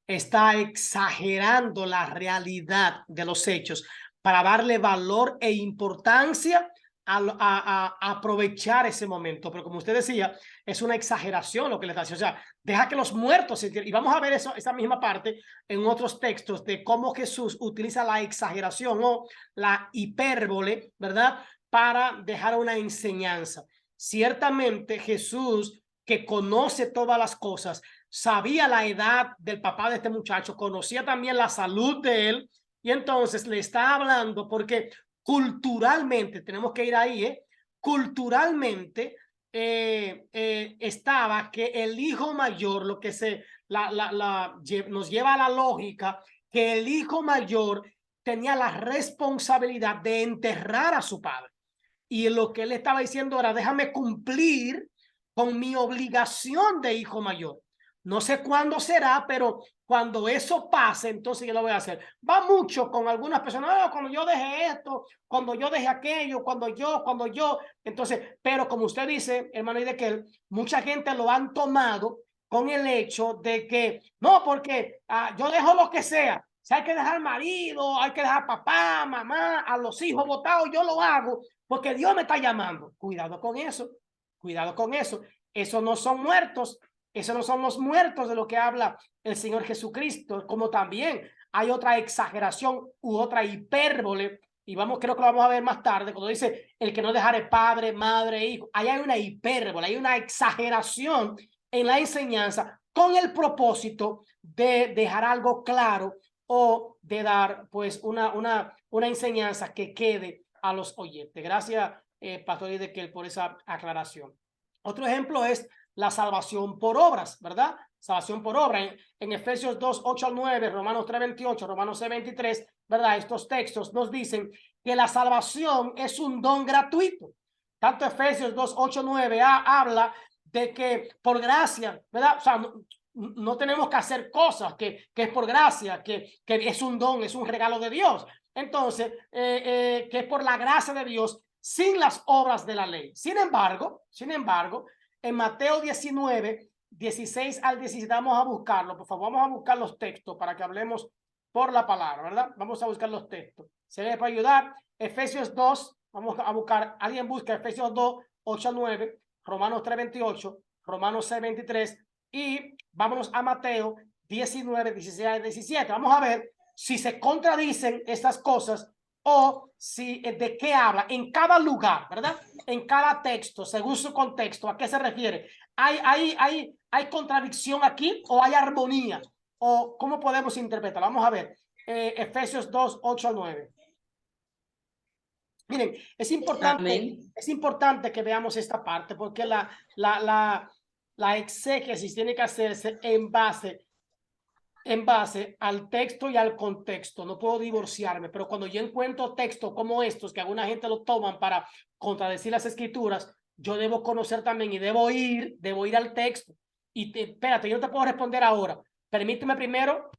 Está exagerando la realidad de los hechos para darle valor e importancia a aprovechar ese momento. Pero como usted decía, es una exageración lo que le está haciendo. O sea, deja que los muertos se entierren. Y vamos a ver eso, esa misma parte en otros textos de cómo Jesús utiliza la exageración o la hipérbole, ¿verdad? Para dejar una enseñanza. Ciertamente Jesús, que conoce todas las cosas, sabía la edad del papá de este muchacho, conocía también la salud de él, y entonces le está hablando porque culturalmente, tenemos que ir ahí, culturalmente estaba que el hijo mayor, lo que nos lleva a la lógica, que el hijo mayor tenía la responsabilidad de enterrar a su padre. Y lo que él estaba diciendo era, déjame cumplir con mi obligación de hijo mayor. No sé cuándo será, pero cuando eso pase, entonces yo lo voy a hacer. Va mucho con algunas personas, cuando yo deje esto, cuando yo deje aquello, cuando yo. Entonces, pero como usted dice, hermano Idequel, mucha gente lo han tomado con el hecho de que, no, porque yo dejo lo que sea. Si hay que dejar al marido, hay que dejar papá, mamá, a los hijos votados, yo lo hago porque Dios me está llamando. Cuidado con eso, cuidado con eso. Esos no son muertos, esos no son los muertos de lo que habla el Señor Jesucristo, como también hay otra exageración u otra hipérbole, y creo que lo vamos a ver más tarde, cuando dice el que no dejare padre, madre, hijo. Ahí hay una hipérbole, hay una exageración en la enseñanza con el propósito de dejar algo claro o de dar pues una enseñanza que quede a los oyentes. Gracias, Pastor Idequel, por esa aclaración. Otro ejemplo es la salvación por obras, ¿verdad? Salvación por obra. En Efesios 2, 8 al 9, Romanos 3, 28, Romanos 6, 23, ¿verdad? Estos textos nos dicen que la salvación es un don gratuito. Tanto Efesios 2, 8, 9 habla de que por gracia, ¿verdad? O sea, no tenemos que hacer cosas, que es por gracia, que es un don, es un regalo de Dios. Entonces, que es por la gracia de Dios sin las obras de la ley. Sin embargo, en Mateo 19, 16 al 17, vamos a buscarlo, por favor, vamos a buscar los textos para que hablemos por la palabra, ¿verdad? Vamos a buscar los textos. Se les puede ayudar. Efesios 2, vamos a buscar, alguien busca Efesios 2, 8 al 9, Romanos 3, 28, Romanos 6, 23, y vámonos a Mateo 19, 16 al 17. Vamos a ver si se contradicen estas cosas o si de qué habla en cada lugar, ¿verdad? En cada texto, según su contexto, ¿a qué se refiere? ¿Hay contradicción aquí o hay armonía? ¿O cómo podemos interpretar? Vamos a ver. Efesios 2, 8 al 9. Miren, es importante que veamos esta parte porque la exégesis tiene que hacerse en base al texto y al contexto. No puedo divorciarme, pero cuando yo encuentro textos como estos, que alguna gente lo toman para contradecir las escrituras, yo debo conocer también y debo ir al texto. Y espérate, yo no te puedo responder ahora. Permíteme primero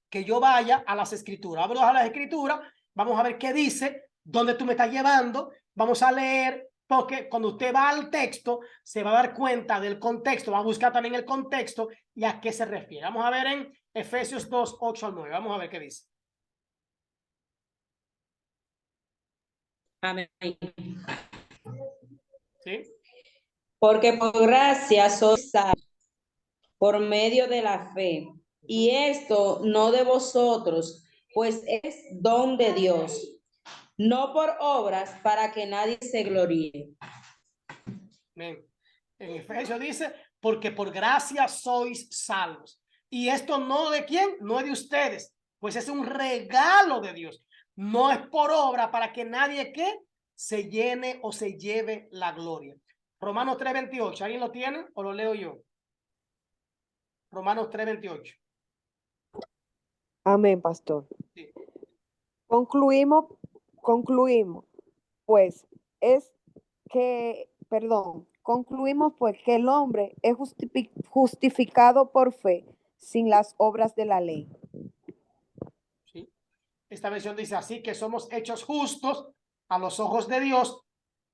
que yo vaya a las escrituras. Vamos a las escrituras, vamos a ver qué dice, dónde tú me estás llevando, vamos a leer, porque cuando usted va al texto, se va a dar cuenta del contexto, va a buscar también el contexto y a qué se refiere. Vamos a ver en Efesios 2, 8 al 9. Vamos a ver qué dice. Amén. ¿Sí? Porque por gracia sois salvos por medio de la fe. Y esto no de vosotros, pues es don de Dios, no por obras para que nadie se gloríe. Bien. En Efesios dice, porque por gracia sois salvos. Y esto no de quién, no es de ustedes, pues es un regalo de Dios. No es por obra para que nadie que se llene o se lleve la gloria. Romanos 3:28, ¿alguien lo tiene o lo leo yo? Romanos 3:28. Amén, pastor. Sí. Concluimos, pues, concluimos pues que el hombre es justificado por fe sin las obras de la ley. ¿Sí? Esta versión dice así, que somos hechos justos a los ojos de Dios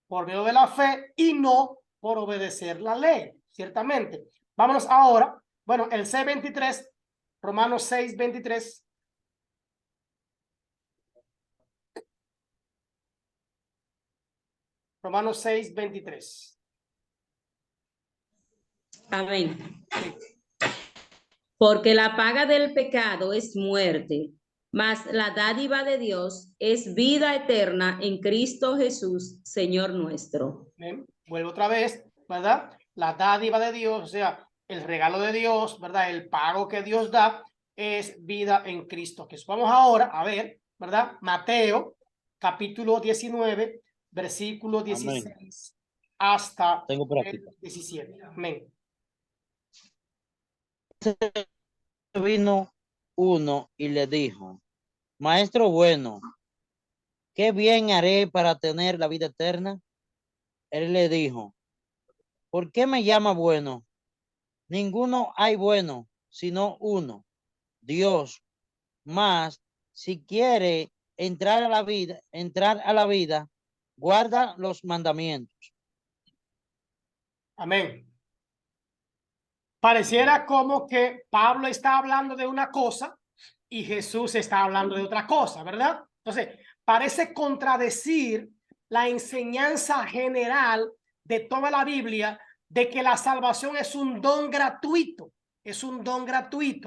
por medio de la fe y no por obedecer la ley, ciertamente. Vámonos ahora, bueno, el C23, Romanos 6:23. Romanos 6:23. Amén. Sí. Porque la paga del pecado es muerte, mas la dádiva de Dios es vida eterna en Cristo Jesús, Señor nuestro. Bien. Vuelvo otra vez, ¿verdad? La dádiva de Dios, o sea, el regalo de Dios, ¿verdad? El pago que Dios da es vida en Cristo Jesús. Vamos ahora a ver, ¿verdad? Mateo, capítulo 19, versículo 16 Amén. hasta Tengo por aquí. el 17. Amén. Vino uno y le dijo, Maestro bueno, ¿qué bien haré para tener la vida eterna? Él le dijo, ¿por qué me llama bueno? Ninguno hay bueno, sino uno, Dios. Mas si quiere entrar a la vida, guarda los mandamientos. Amén. Pareciera como que Pablo está hablando de una cosa y Jesús está hablando de otra cosa, ¿verdad? Entonces, parece contradecir la enseñanza general de toda la Biblia de que la salvación es un don gratuito,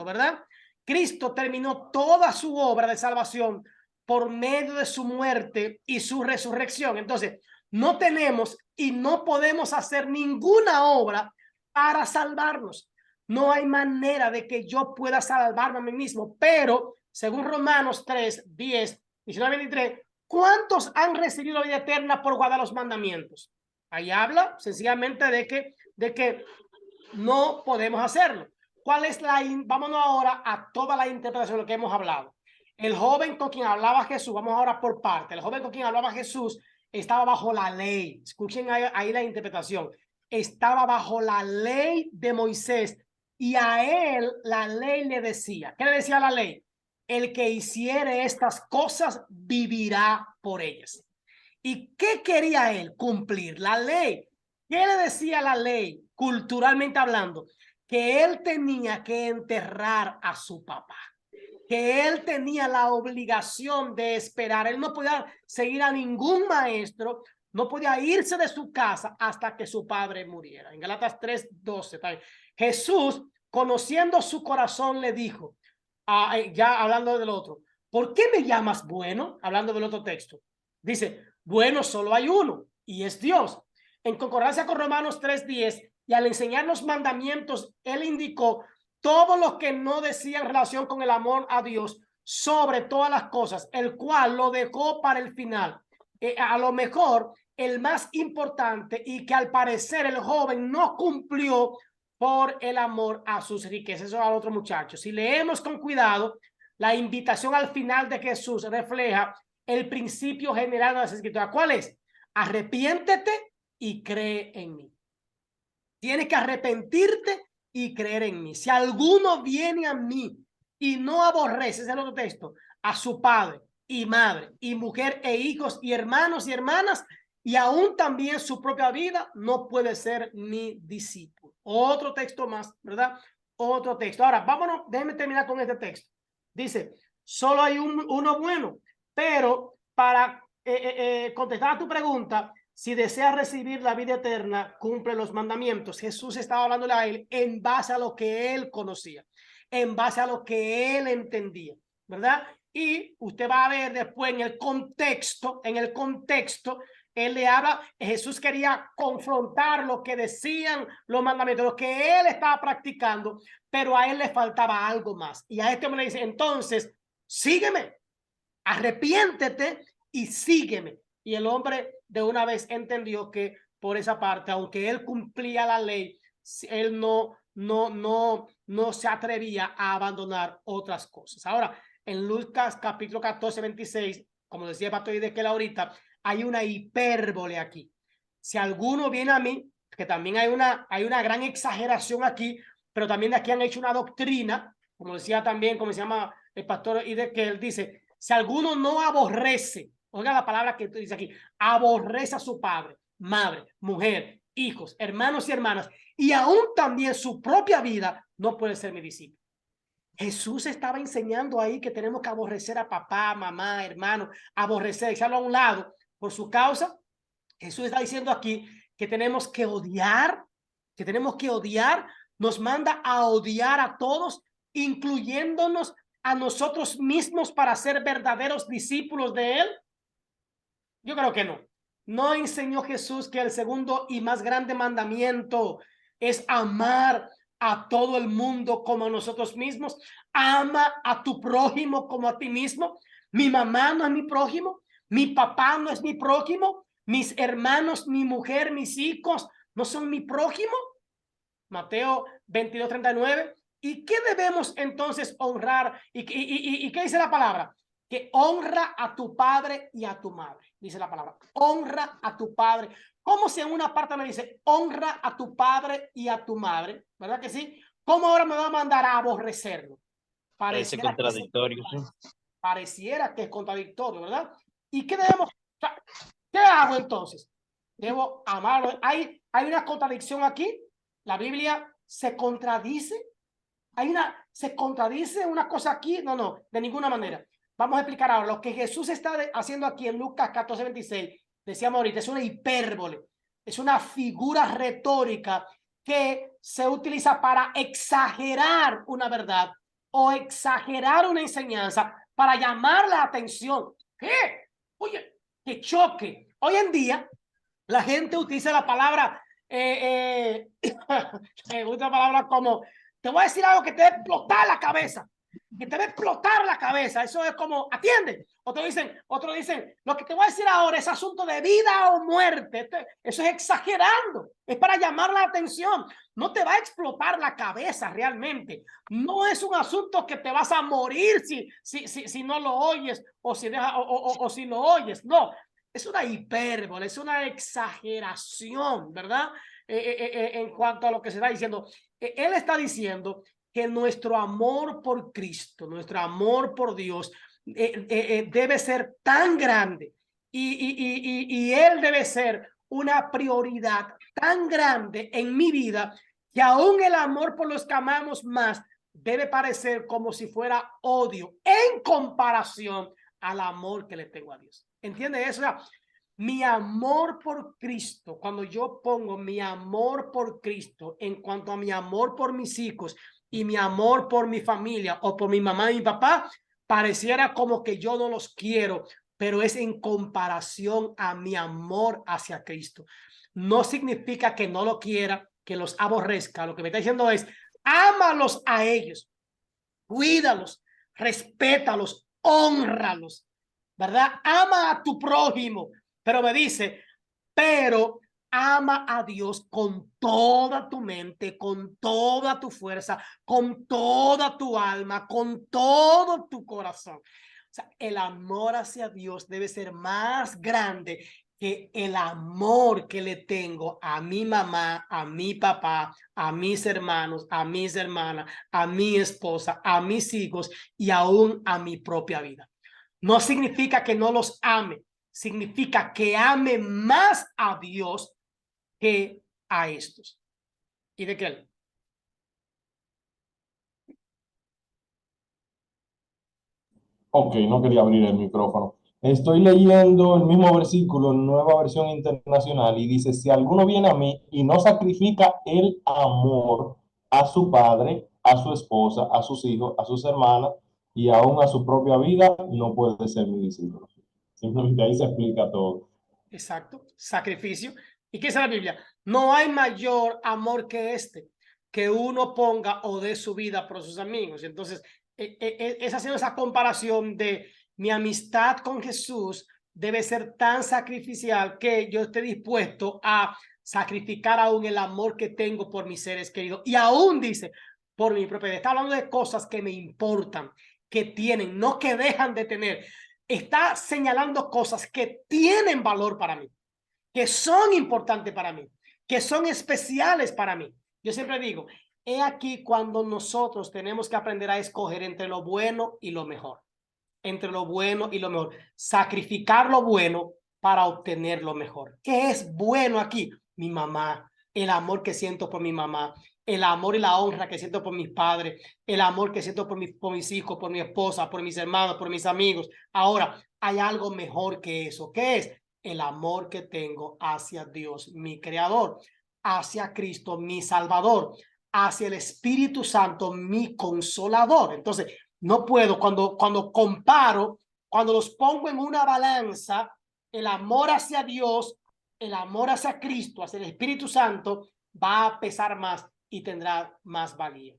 ¿verdad? Cristo terminó toda su obra de salvación por medio de su muerte y su resurrección. Entonces, no tenemos y no podemos hacer ninguna obra para salvarnos. No hay manera de que yo pueda salvarme a mí mismo, pero según Romanos 3, 10, 19, 23, ¿cuántos han recibido la vida eterna por guardar los mandamientos? Ahí habla sencillamente de que no podemos hacerlo. ¿Cuál es vámonos ahora a toda la interpretación de lo que hemos hablado. El joven con quien hablaba Jesús, vamos ahora por parte. El joven con quien hablaba Jesús estaba bajo la ley. Escuchen ahí la interpretación. Estaba bajo la ley de Moisés y a él la ley le decía. ¿Qué le decía la ley? El que hiciere estas cosas vivirá por ellas. ¿Y qué quería él? Cumplir la ley. ¿Qué le decía la ley, culturalmente hablando? Que él tenía que enterrar a su papá, que él tenía la obligación de esperar. Él no podía seguir a ningún maestro, no podía irse de su casa hasta que su padre muriera. En Gálatas 3:12, Jesús, conociendo su corazón, le dijo, ya hablando del otro, ¿por qué me llamas bueno? Hablando del otro texto. Dice, bueno, solo hay uno y es Dios. En concordancia con Romanos 3:10, y al enseñar los mandamientos, él indicó todo lo que no decía en relación con el amor a Dios sobre todas las cosas, el cual lo dejó para el final. A lo mejor el más importante y que al parecer el joven no cumplió por el amor a sus riquezas. Eso al otro muchacho. Si leemos con cuidado, la invitación al final de Jesús refleja el principio general de las escrituras. ¿Cuál es? Arrepiéntete y cree en mí. Tienes que arrepentirte y creer en mí. Si alguno viene a mí y no aborrece, ese es el otro texto, a su padre y madre y mujer e hijos y hermanos y hermanas y aún también su propia vida, no puede ser mi discípulo. Otro texto más, ¿verdad? Otro texto. Ahora, vámonos, déjenme terminar con este texto. Dice, solo hay uno bueno, pero para contestar a tu pregunta, si desea recibir la vida eterna, cumple los mandamientos. Jesús estaba hablando a él en base a lo que él conocía, en base a lo que él entendía, ¿verdad? Y usted va a ver después en el contexto, él le habla, Jesús quería confrontar lo que decían los mandamientos, lo que él estaba practicando, pero a él le faltaba algo más. Y a este hombre le dice, entonces, sígueme, arrepiéntete y sígueme. Y el hombre de una vez entendió que por esa parte, aunque él cumplía la ley, él no no se atrevía a abandonar otras cosas. Ahora, en Lucas capítulo 14, 26, como decía el pastor Idekel ahorita, hay una hipérbole aquí. Si alguno viene a mí, que también hay una gran exageración aquí, pero también de aquí han hecho una doctrina, como decía también, como se llama el pastor Idekel, dice, si alguno no aborrece, oiga la palabra que dice aquí, aborrece a su padre, madre, mujer, hijos, hermanos y hermanas, y aún también su propia vida, no puede ser mi discípulo. Jesús estaba enseñando ahí que tenemos que aborrecer a papá, mamá, hermano, aborrecer, echarlo a un lado por su causa. Jesús está diciendo aquí que tenemos que odiar, nos manda a odiar a todos, incluyéndonos a nosotros mismos para ser verdaderos discípulos de Él. Yo creo que no. No enseñó Jesús que el segundo y más grande mandamiento es amar a todo el mundo como a nosotros mismos. Ama a tu prójimo como a ti mismo. Mi mamá no es mi prójimo. Mi papá no es mi prójimo. Mis hermanos, mi mujer, mis hijos no son mi prójimo. Mateo 22:39. ¿Y qué debemos entonces honrar? ¿Y qué dice la palabra? Que honra a tu padre y a tu madre, dice la palabra. Honra a tu padre. ¿Cómo si en una parte me dice honra a tu padre y a tu madre? ¿Verdad que sí? ¿Cómo ahora me va a mandar a aborrecerlo? Parece contradictorio. Pareciera que es contradictorio, ¿verdad? ¿Y qué debemos? ¿Qué hago entonces? Debo amarlo. ¿Hay una contradicción aquí? ¿La Biblia se contradice? ¿Se contradice una cosa aquí? No, de ninguna manera. Vamos a explicar ahora lo que Jesús está haciendo aquí en Lucas 14, 26. Decíamos ahorita, es una hipérbole, es una figura retórica que se utiliza para exagerar una verdad o exagerar una enseñanza para llamar la atención. ¿Qué? Oye, que choque. Hoy en día, la gente utiliza la palabra, otra palabra como, te voy a decir algo que te va a explotar la cabeza. Que te va a explotar la cabeza. Eso es como, atiende. Otros dicen, lo que te voy a decir ahora es asunto de vida o muerte. Eso es exagerando. Es para llamar la atención. No te va a explotar la cabeza realmente. No es un asunto que te vas a morir si no lo oyes o si lo oyes. No, es una hipérbole, es una exageración, ¿verdad? En cuanto a lo que se está diciendo. Él está diciendo que nuestro amor por Cristo, nuestro amor por Dios debe ser tan grande y Él debe ser una prioridad tan grande en mi vida que aún el amor por los que amamos más debe parecer como si fuera odio en comparación al amor que le tengo a Dios. ¿Entiende eso? Mi amor por Cristo, cuando yo pongo mi amor por Cristo en cuanto a mi amor por mis hijos y mi amor por mi familia o por mi mamá y mi papá, pareciera como que yo no los quiero, pero es en comparación a mi amor hacia Cristo. No significa que no lo quiera, que los aborrezca. Lo que me está diciendo es, ámalos a ellos, cuídalos, respétalos, hónralos, ¿verdad? Ama a tu prójimo. Pero me dice, pero ama a Dios con toda tu mente, con toda tu fuerza, con toda tu alma, con todo tu corazón. O sea, el amor hacia Dios debe ser más grande que el amor que le tengo a mi mamá, a mi papá, a mis hermanos, a mis hermanas, a mi esposa, a mis hijos y aún a mi propia vida. No significa que no los ame, significa que ame más a Dios que a estos. ¿Y de qué? Ok, no quería abrir el micrófono. Estoy leyendo el mismo versículo en Nueva Versión Internacional y dice, si alguno viene a mí y no sacrifica el amor a su padre, a su esposa, a sus hijos, a sus hermanas y aún a su propia vida, no puede ser mi discípulo. Simplemente ahí se explica todo. Exacto, sacrificio. ¿Y qué dice la Biblia? No hay mayor amor que este, que uno ponga o dé su vida por sus amigos. Entonces, es haciendo esa comparación de mi amistad con Jesús debe ser tan sacrificial que yo esté dispuesto a sacrificar aún el amor que tengo por mis seres queridos. Y aún dice, por mi propiedad. Está hablando de cosas que me importan, que tienen, no que dejan de tener. Está señalando cosas que tienen valor para mí, que son importantes para mí, que son especiales para mí. Yo siempre digo, he aquí cuando nosotros tenemos que aprender a escoger entre lo bueno y lo mejor. Entre lo bueno y lo mejor. Sacrificar lo bueno para obtener lo mejor. ¿Qué es bueno aquí? Mi mamá, el amor que siento por mi mamá, el amor y la honra que siento por mis padres, el amor que siento por mis hijos, por mi esposa, por mis hermanos, por mis amigos. Ahora, hay algo mejor que eso. ¿Qué es? El amor que tengo hacia Dios, mi creador, hacia Cristo, mi salvador, hacia el Espíritu Santo, mi consolador. Entonces, no puedo, cuando comparo, cuando los pongo en una balanza, el amor hacia Dios, el amor hacia Cristo, hacia el Espíritu Santo, va a pesar más y tendrá más valía.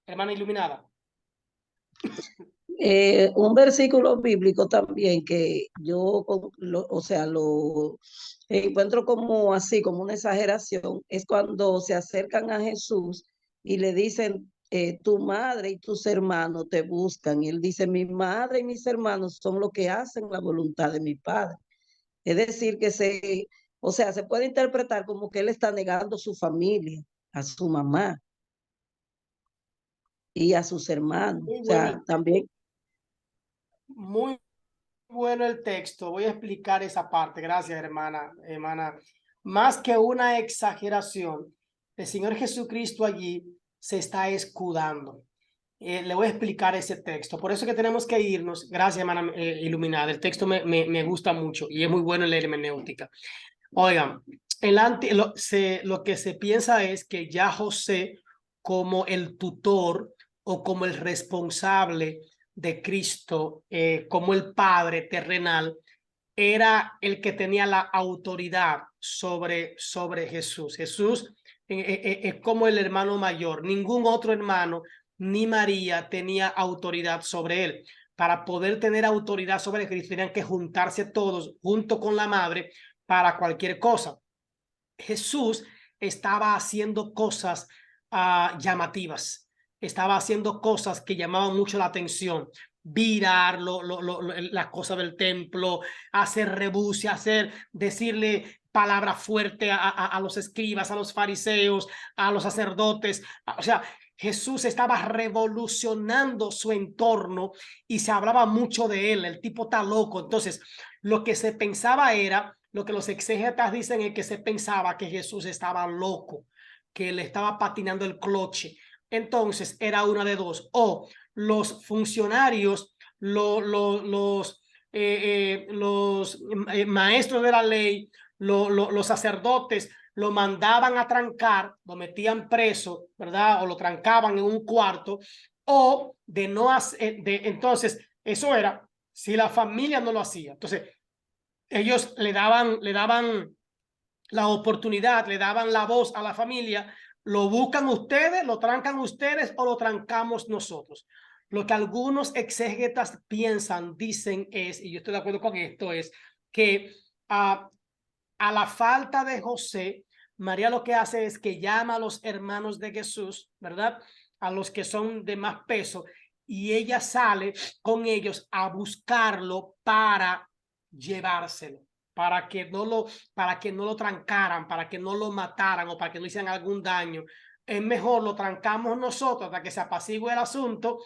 Hermana iluminada. Un versículo bíblico también que yo, o sea, lo encuentro como así, como una exageración, es cuando se acercan a Jesús y le dicen, tu madre y tus hermanos te buscan. Y él dice, mi madre y mis hermanos son los que hacen la voluntad de mi padre. Es decir, o sea, se puede interpretar como que él está negando su familia, a su mamá y a sus hermanos. Muy O bueno, sea, también. muy bueno el texto. Voy a explicar esa parte. Gracias, hermana. Más que una exageración, el Señor Jesucristo allí se está escudando. Le voy a explicar ese texto. Por eso que tenemos que irnos. Gracias, hermana iluminada. El texto me gusta mucho y es muy bueno en la hermenéutica. Oigan, lo que se piensa es que ya José, como el tutor o como el responsable de Cristo, como el padre terrenal, era el que tenía la autoridad sobre Jesús. Jesús es como el hermano mayor. Ningún otro hermano ni María tenía autoridad sobre él. Para poder tener autoridad sobre Cristo, tenían que juntarse todos junto con la madre para cualquier cosa. Jesús estaba haciendo cosas llamativas, estaba haciendo cosas que llamaban mucho la atención, virar las cosas del templo, hacer rebucia, decirle palabras fuertes a los escribas, a los fariseos, a los sacerdotes. O sea, Jesús estaba revolucionando su entorno y se hablaba mucho de él. El tipo está loco. Entonces, lo que se pensaba era, lo que los exégetas dicen es que se pensaba que Jesús estaba loco, que le estaba patinando el cloche. Entonces, era una de dos. O los funcionarios, los maestros de la ley, los sacerdotes, lo mandaban a trancar, lo metían preso, ¿verdad? O lo trancaban en un cuarto, o de no hacer, entonces, eso era si la familia no lo hacía. Entonces, ellos le daban la oportunidad, le daban la voz a la familia, lo buscan ustedes, lo trancan ustedes o lo trancamos nosotros. Lo que algunos exégetas piensan, dicen es, y yo estoy de acuerdo con esto, es que a la falta de José, María lo que hace es que llama a los hermanos de Jesús, ¿verdad? A los que son de más peso, y ella sale con ellos a buscarlo para llevárselo, para que no lo trancaran, para que no lo mataran o para que no hicieran algún daño. Es mejor lo trancamos nosotros hasta que se apacigüe el asunto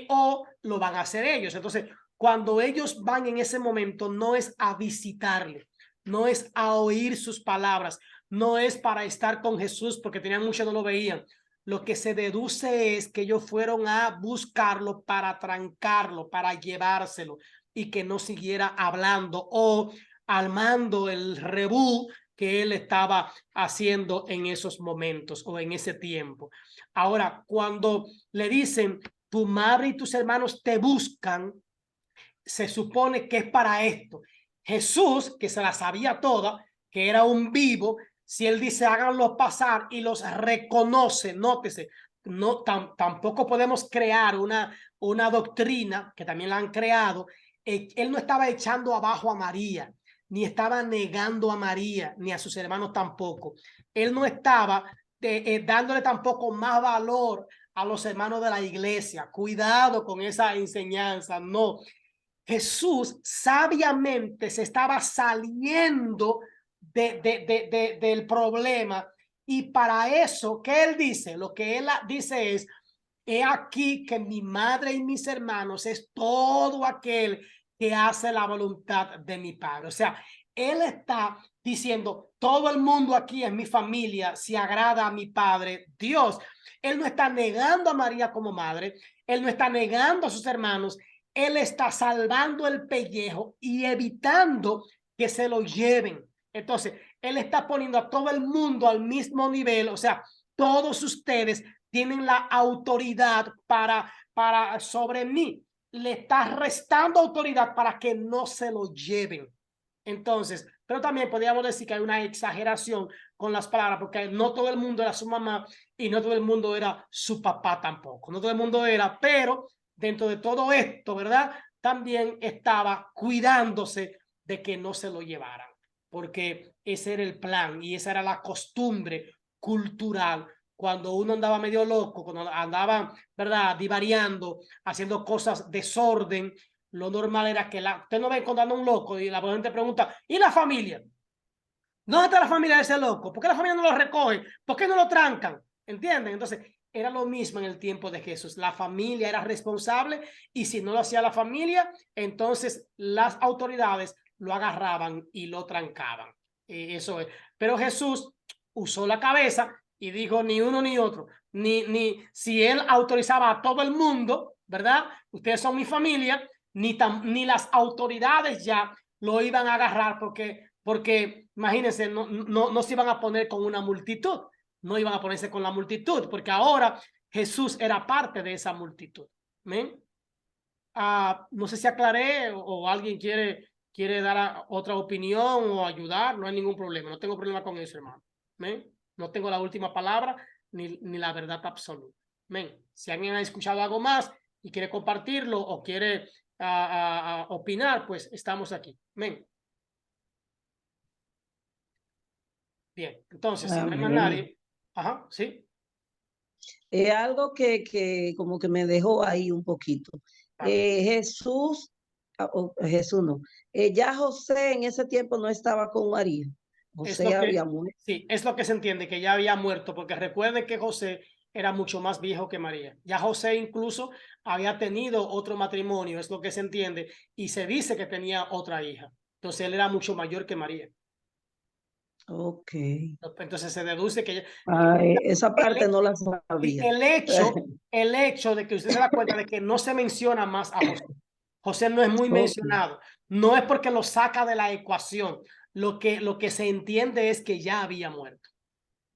o lo van a hacer ellos. Entonces, cuando ellos van en ese momento, no es a visitarle, no es a oír sus palabras, no es para estar con Jesús porque tenían mucho, no lo veían. Lo que se deduce es que ellos fueron a buscarlo para trancarlo, para llevárselo y que no siguiera hablando o armando el rebú que él estaba haciendo en esos momentos o en ese tiempo. Ahora, cuando le dicen, tu madre y tus hermanos te buscan, se supone que es para esto. Jesús, que se la sabía toda, que era un vivo, si él dice háganlos pasar y los reconoce, nótese, tampoco podemos crear una doctrina, que también la han creado. Él no estaba echando abajo a María, ni estaba negando a María, ni a sus hermanos tampoco. Él no estaba dándole tampoco más valor a los hermanos de la iglesia. Cuidado con esa enseñanza. No. Jesús sabiamente se estaba saliendo del problema, y para eso, ¿qué él dice? Lo que él dice es: he aquí que mi madre y mis hermanos es todo aquel que hace la voluntad de mi Padre. O sea, él está diciendo, todo el mundo aquí es mi familia si agrada a mi Padre Dios. Él no está negando a María como madre, él no está negando a sus hermanos, él está salvando el pellejo y evitando que se lo lleven. Entonces, él está poniendo a todo el mundo al mismo nivel. O sea, todos ustedes tienen la autoridad para sobre mí. Le está restando autoridad para que no se lo lleven. Entonces, pero también podríamos decir que hay una exageración con las palabras, porque no todo el mundo era su mamá y no todo el mundo era su papá tampoco. No todo el mundo era, pero dentro de todo esto, ¿verdad? También estaba cuidándose de que no se lo llevaran, porque ese era el plan y esa era la costumbre cultural. Cuando uno andaba medio loco, cuando andaba, ¿verdad?, divariando, haciendo cosas desorden, lo normal era que usted no ve encontrando un loco y la gente pregunta, ¿y la familia? ¿Dónde está la familia de ese loco? ¿Por qué la familia no lo recoge? ¿Por qué no lo trancan? ¿Entienden? Entonces, era lo mismo en el tiempo de Jesús. La familia era responsable, y si no lo hacía la familia, entonces las autoridades lo agarraban y lo trancaban. Eso es. Pero Jesús usó la cabeza y dijo, ni uno ni otro. Ni si él autorizaba a todo el mundo, ¿verdad? Ustedes son mi familia, ni las autoridades ya lo iban a agarrar, porque imagínense, no se iban a poner con una multitud, no iban a ponerse con la multitud, porque ahora Jesús era parte de esa multitud. ¿Ven? No sé si aclaré o alguien quiere dar otra opinión o ayudar. No hay ningún problema, no tengo problema con eso, hermano. ¿Ven? No tengo la última palabra ni la verdad absoluta. ¿Ven? Si alguien ha escuchado algo más y quiere compartirlo o quiere opinar, pues estamos aquí. ¿Ven? Bien, entonces, si no hay más nadie, ajá, sí. Es algo que como que me dejó ahí un poquito. Jesús, Jesús no, ya José en ese tiempo no estaba con María. José había muerto. Sí, es lo que se entiende, que ya había muerto, porque recuerden que José era mucho más viejo que María. Ya José incluso había tenido otro matrimonio, es lo que se entiende, y se dice que tenía otra hija. Entonces él era mucho mayor que María. Ok. Entonces se deduce que esa parte no la sabía. el hecho de que usted se da cuenta de que no se menciona más a José. José no es muy mencionado. No es porque lo saca de la ecuación. Lo que se entiende es que ya había muerto.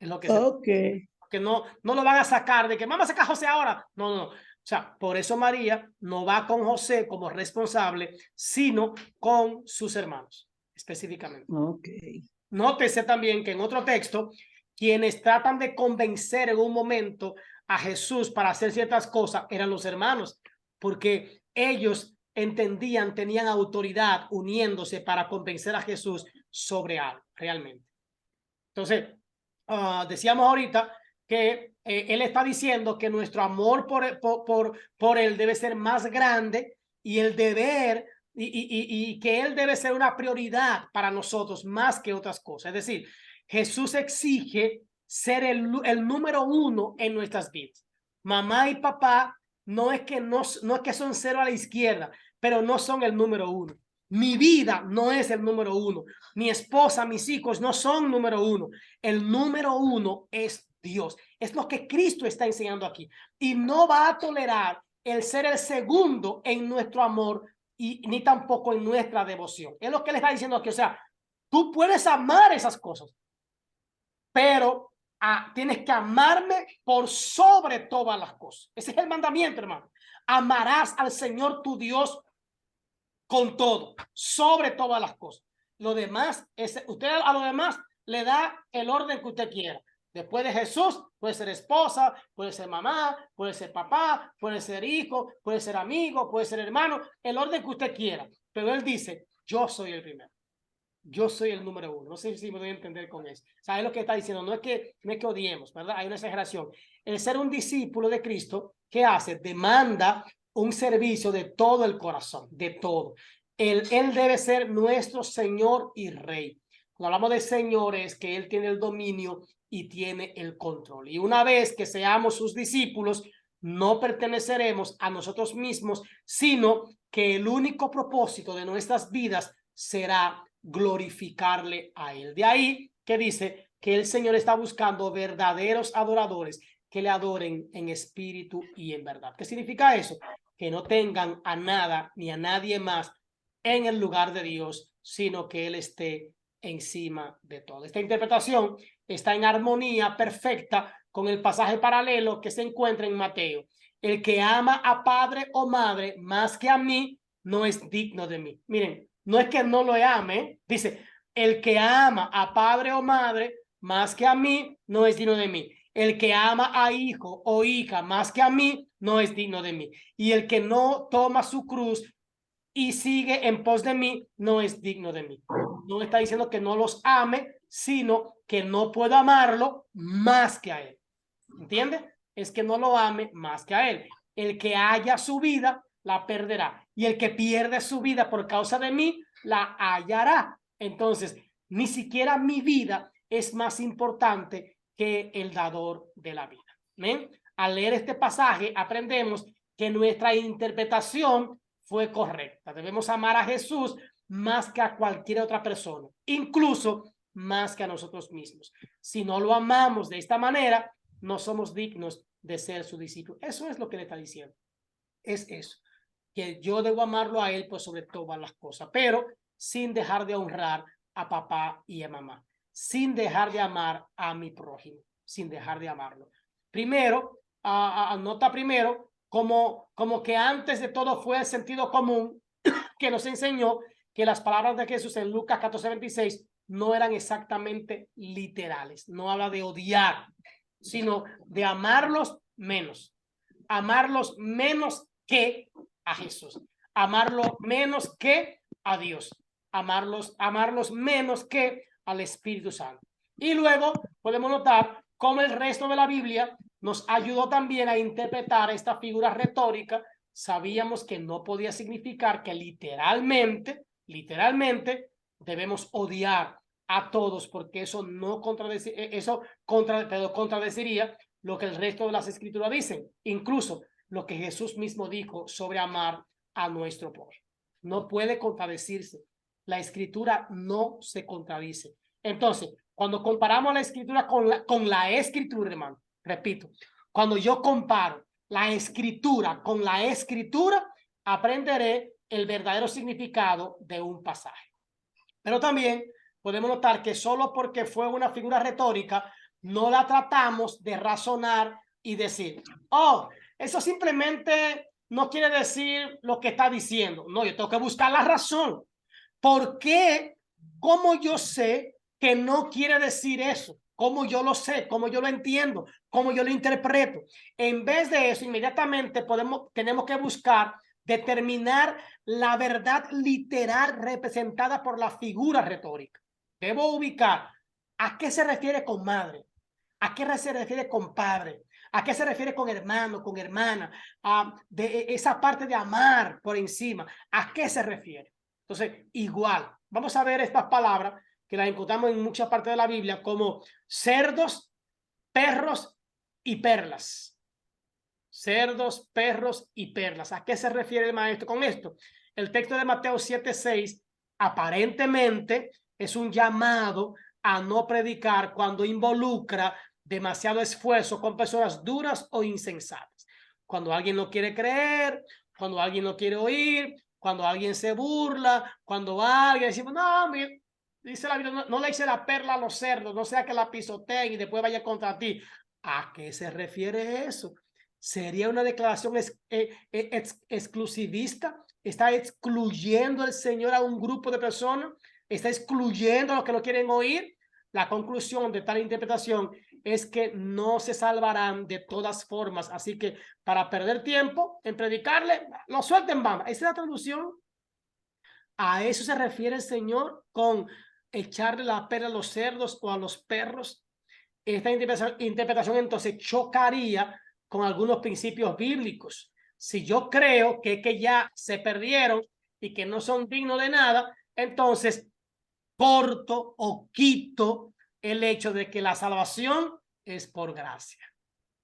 Es lo que se entiende. Que no lo van a sacar de que vamos a sacar a José ahora. No. O sea, por eso María no va con José como responsable, sino con sus hermanos, específicamente. Nótese también que en otro texto, quienes tratan de convencer en un momento a Jesús para hacer ciertas cosas eran los hermanos, porque ellos entendían, tenían autoridad uniéndose para convencer a Jesús sobre algo, realmente. Entonces, decíamos ahorita que él está diciendo que nuestro amor por él debe ser más grande, y el deber y que él debe ser una prioridad para nosotros más que otras cosas. Es decir, Jesús exige ser el número uno en nuestras vidas. Mamá y papá no es que son cero a la izquierda, pero no son el número uno. Mi vida no es el número uno. Mi esposa, mis hijos no son número uno. El número uno es Dios. Es lo que Cristo está enseñando aquí. Y no va a tolerar el ser el segundo en nuestro amor ni tampoco en nuestra devoción. Es lo que le está diciendo aquí. O sea, tú puedes amar esas cosas, pero tienes que amarme por sobre todas las cosas. Ese es el mandamiento, hermano. Amarás al Señor tu Dios con todo, sobre todas las cosas. Lo demás, usted a lo demás le da el orden que usted quiera. Después de Jesús, puede ser esposa, puede ser mamá, puede ser papá, puede ser hijo, puede ser amigo, puede ser hermano, el orden que usted quiera. Pero él dice, yo soy el primero. Yo soy el número uno. No sé si me doy a entender con eso. ¿Sabes lo que está diciendo? No es que odiemos, ¿verdad? Hay una exageración. El ser un discípulo de Cristo, ¿qué hace? Demanda un servicio de todo el corazón, de todo. Él debe ser nuestro Señor y Rey. Cuando hablamos de Señor es que Él tiene el dominio y tiene el control. Y una vez que seamos sus discípulos, no perteneceremos a nosotros mismos, sino que el único propósito de nuestras vidas será glorificarle a Él. De ahí que dice que el Señor está buscando verdaderos adoradores que le adoren en espíritu y en verdad. ¿Qué significa eso? Que no tengan a nada ni a nadie más en el lugar de Dios, sino que Él esté encima de todo. Esta interpretación está en armonía perfecta con el pasaje paralelo que se encuentra en Mateo. El que ama a padre o madre más que a mí no es digno de mí. Miren, no es que no lo ame, dice, el que ama a padre o madre más que a mí no es digno de mí. El que ama a hijo o hija más que a mí no es digno de mí. Y el que no toma su cruz y sigue en pos de mí no es digno de mí. No está diciendo que no los ame, sino que no puedo amarlo más que a él. ¿Entiende? Es que no lo ame más que a él. El que haya su vida la perderá, y el que pierde su vida por causa de mí la hallará. Entonces, ni siquiera mi vida es más importante que el dador de la vida. ¿Ven? Al leer este pasaje aprendemos que nuestra interpretación fue correcta. Debemos amar a Jesús más que a cualquier otra persona, incluso más que a nosotros mismos. Si no lo amamos de esta manera, no somos dignos de ser su discípulo. Eso es lo que le está diciendo. Es eso, que yo debo amarlo a él por sobre todas las cosas, pero sin dejar de honrar a papá y a mamá, sin dejar de amar a mi prójimo, sin dejar de amarlo. Primero, anota primero, como que antes de todo fue el sentido común que nos enseñó que las palabras de Jesús en Lucas 14:26 no eran exactamente literales. No habla de odiar, sino de amarlos menos. Amarlos menos que a Jesús. Amarlo menos que a Dios. Amarlos menos que al Espíritu Santo. Y luego podemos notar cómo el resto de la Biblia nos ayudó también a interpretar esta figura retórica. Sabíamos que no podía significar que literalmente debemos odiar a todos, porque eso no contradeciría lo que el resto de las escrituras dicen, incluso lo que Jesús mismo dijo sobre amar a nuestro prójimo. No puede contradecirse. La escritura no se contradice. Entonces, cuando comparamos la escritura con la escritura, hermano, repito, cuando yo comparo la escritura con la escritura, aprenderé el verdadero significado de un pasaje. Pero también podemos notar que solo porque fue una figura retórica, no la tratamos de razonar y decir, oh, eso simplemente no quiere decir lo que está diciendo. No, yo tengo que buscar la razón. ¿Por qué? ¿Cómo yo sé que no quiere decir eso? ¿Cómo yo lo sé? ¿Cómo yo lo entiendo? ¿Cómo yo lo interpreto? En vez de eso, inmediatamente tenemos que buscar determinar la verdad literal representada por la figura retórica. Debo ubicar a qué se refiere con madre, a qué se refiere con padre, a qué se refiere con hermano, con hermana, de esa parte de amar por encima, a qué se refiere. Entonces, igual, vamos a ver estas palabras que las encontramos en muchas partes de la Biblia como cerdos, perros y perlas. Cerdos, perros y perlas. ¿A qué se refiere el maestro con esto? El texto de Mateo 7:6 aparentemente es un llamado a no predicar cuando involucra demasiado esfuerzo con personas duras o insensatas. Cuando alguien no quiere creer, cuando alguien no quiere oír, cuando alguien se burla, cuando alguien decimos, no, mira, dice la Biblia, no le eche la perla a los cerdos, no sea que la pisoteen y después vaya contra ti. ¿A qué se refiere eso? ¿Sería una declaración exclusivista? ¿Está excluyendo el Señor a un grupo de personas? ¿Está excluyendo a los que no quieren oír? La conclusión de tal interpretación es que no se salvarán de todas formas. Así que para perder tiempo en predicarle, lo suelten, vamos. Esa es la traducción. A eso se refiere el Señor con echarle la pera a los cerdos o a los perros. Esta interpretación entonces chocaría con algunos principios bíblicos. Si yo creo que ya se perdieron y que no son dignos de nada, entonces corto o quito el hecho de que la salvación es por gracia.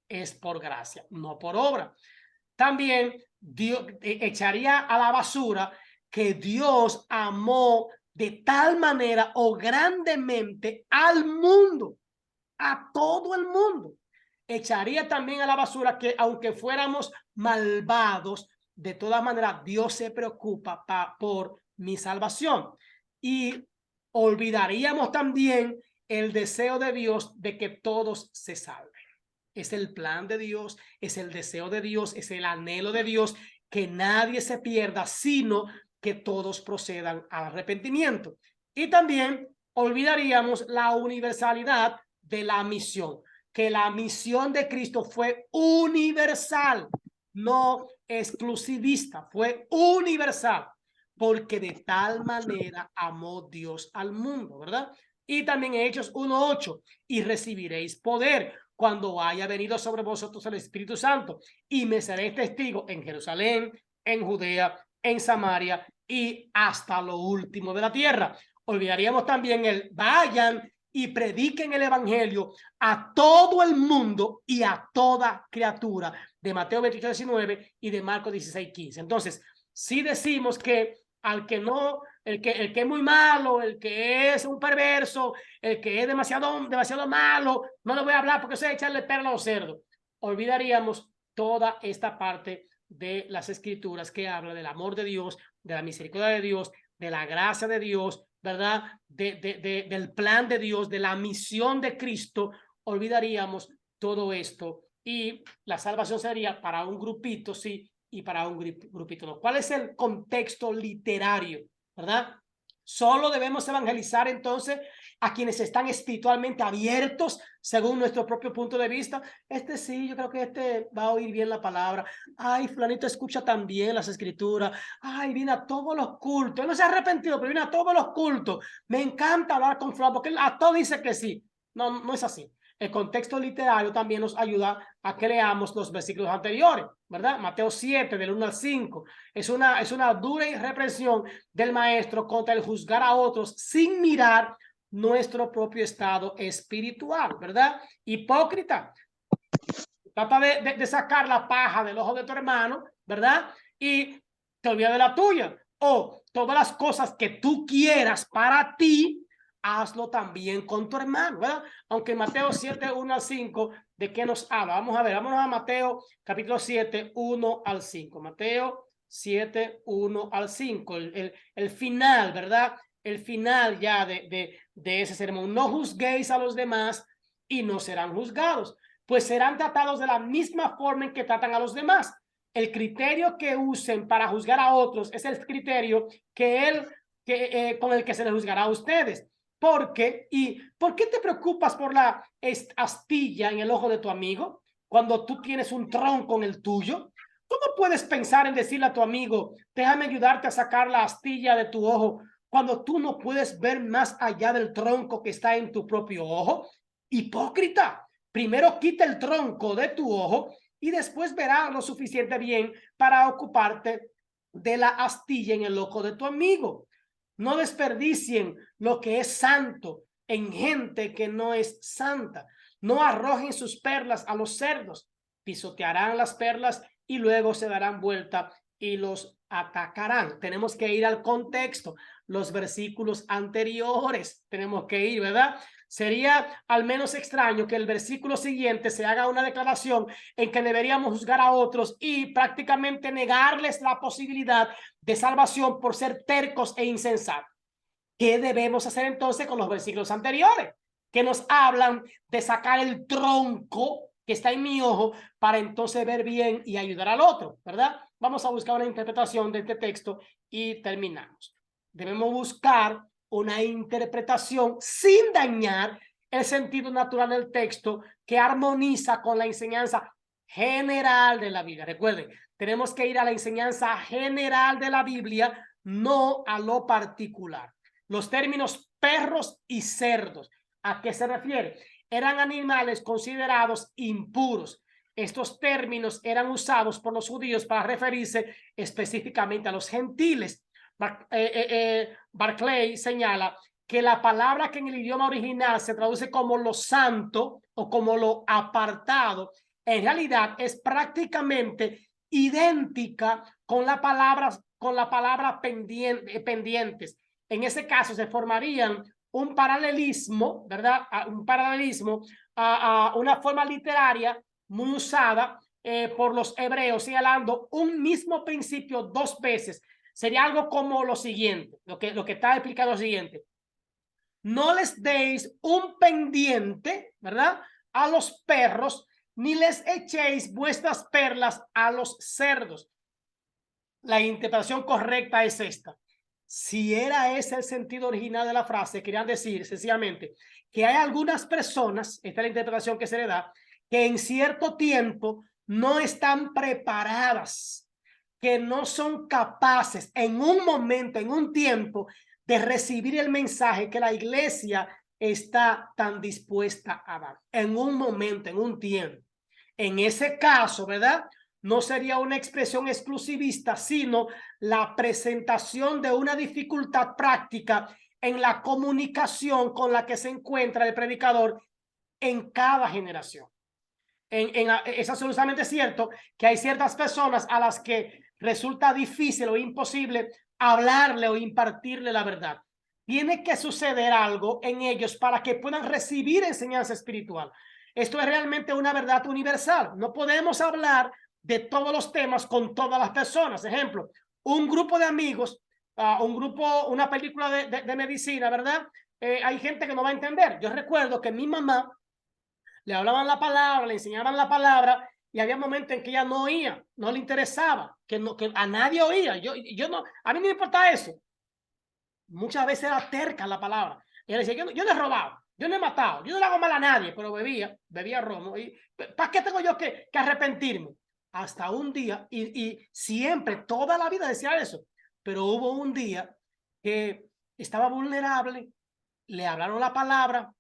Es por gracia, no por obra. También Dios echaría a la basura que Dios amó de tal manera o grandemente al mundo, a todo el mundo. Echaría también a la basura que aunque fuéramos malvados, de todas maneras Dios se preocupa por mi salvación. Y olvidaríamos también el deseo de Dios de que todos se salven. Es el plan de Dios, es el deseo de Dios, es el anhelo de Dios, que nadie se pierda, sino que todos procedan al arrepentimiento. Y también olvidaríamos la universalidad de la misión, que la misión de Cristo fue universal, no exclusivista, fue universal, porque de tal manera amó Dios al mundo, ¿verdad? Y también Hechos 1:8, y recibiréis poder cuando haya venido sobre vosotros el Espíritu Santo, y me seréis testigo en Jerusalén, en Judea, en Samaria y hasta lo último de la tierra. Olvidaríamos también el vayan y prediquen el evangelio a todo el mundo y a toda criatura, de Mateo 28:19 y de Marcos 16:15. Entonces, si decimos que al que no, el que es muy malo, el que es un perverso, el que es demasiado malo, no le voy a hablar porque sé echarle perla a los cerdos. Olvidaríamos toda esta parte de las escrituras que habla del amor de Dios, de la misericordia de Dios, de la gracia de Dios, ¿verdad? Del plan de Dios, de la misión de Cristo. Olvidaríamos todo esto y la salvación sería para un grupito, sí, y para un grupito no. ¿Cuál es el contexto literario? ¿Verdad? Solo debemos evangelizar entonces a quienes están espiritualmente abiertos según nuestro propio punto de vista. Sí, yo creo que va a oír bien la palabra. Ay, fulanito escucha también las escrituras. Ay, viene a todos los cultos. Él no se ha arrepentido, pero viene a todos los cultos. Me encanta hablar con fulano porque él a todo dice que sí. No, no es así. El contexto literario también nos ayuda a que leamos los versículos anteriores, ¿verdad? Mateo 7, del 1 al 5. Es una dura reprensión del maestro contra el juzgar a otros sin mirar nuestro propio estado espiritual, ¿verdad? Hipócrita. Trata de sacar la paja del ojo de tu hermano, ¿verdad? Y te olvidas de la tuya. O todas las cosas que tú quieras para ti, hazlo también con tu hermano, ¿verdad? Aunque Mateo 7, 1 al 5, ¿de qué nos habla? Vamos a ver, vámonos a Mateo capítulo 7, 1 al 5. Mateo 7, 1 al 5, el final, ¿verdad? El final ya de ese sermón. No juzguéis a los demás y no serán juzgados, pues serán tratados de la misma forma en que tratan a los demás. El criterio que usen para juzgar a otros es el criterio con el que se les juzgará a ustedes. ¿Por qué? ¿Y por qué te preocupas por la astilla en el ojo de tu amigo cuando tú tienes un tronco en el tuyo? ¿Cómo puedes pensar en decirle a tu amigo, déjame ayudarte a sacar la astilla de tu ojo, cuando tú no puedes ver más allá del tronco que está en tu propio ojo? Hipócrita. Primero quita el tronco de tu ojo y después verás lo suficiente bien para ocuparte de la astilla en el ojo de tu amigo. No desperdicien lo que es santo en gente que no es santa. No arrojen sus perlas a los cerdos. Pisotearán las perlas y luego se darán vuelta y los atacarán. Tenemos que ir al contexto, los versículos anteriores. Tenemos que ir, ¿verdad? Sería al menos extraño que el versículo siguiente se haga una declaración en que deberíamos juzgar a otros y prácticamente negarles la posibilidad de salvación por ser tercos e insensatos. ¿Qué debemos hacer entonces con los versículos anteriores? Que nos hablan de sacar el tronco que está en mi ojo para entonces ver bien y ayudar al otro, ¿verdad? Vamos a buscar una interpretación de este texto y terminamos. Debemos buscar una interpretación sin dañar el sentido natural del texto que armoniza con la enseñanza general de la Biblia. Recuerden, tenemos que ir a la enseñanza general de la Biblia, no a lo particular. los términos perros y cerdos. ¿A qué se refiere? Eran animales considerados impuros. Estos términos eran usados por los judíos para referirse específicamente a los gentiles. Barclay señala que la palabra que en el idioma original se traduce como lo santo o como lo apartado, en realidad es prácticamente idéntica con la palabra pendientes. En ese caso se formarían un paralelismo, ¿verdad? Un paralelismo a una forma literaria muy usada por los hebreos, señalando un mismo principio dos veces. Sería algo como lo siguiente, lo que está explicando lo siguiente. No les deis un pendiente, ¿verdad?, a los perros, ni les echéis vuestras perlas a los cerdos. La interpretación correcta es esta. Si era ese el sentido original de la frase, querían decir sencillamente que hay algunas personas, esta es la interpretación que se le da, que en cierto tiempo no están preparadas, que no son capaces en un momento, en un tiempo, de recibir el mensaje que la iglesia está tan dispuesta a dar. En un momento, en un tiempo. En ese caso, ¿verdad?, no sería una expresión exclusivista, sino la presentación de una dificultad práctica en la comunicación con la que se encuentra el predicador en cada generación. Es absolutamente cierto que hay ciertas personas a las que resulta difícil o imposible hablarle o impartirle la verdad. Tiene que suceder algo en ellos para que puedan recibir enseñanza espiritual. Esto es realmente una verdad universal. No podemos hablar de todos los temas con todas las personas. Ejemplo, un grupo de amigos, una película de medicina, ¿verdad? Hay gente que no va a entender. Yo recuerdo que mi mamá le hablaban la palabra, le enseñaban la palabra y había momentos en que ella no oía, no le interesaba, que a nadie oía. Yo no, a mí no me importa eso. Muchas veces era terca la palabra. Y ella decía, yo no he robado, yo no he matado, yo no le hago mal a nadie, pero bebía romo. Y ¿para qué tengo yo que arrepentirme? Hasta un día, y siempre, toda la vida decía eso, pero hubo un día que estaba vulnerable, le hablaron la palabra,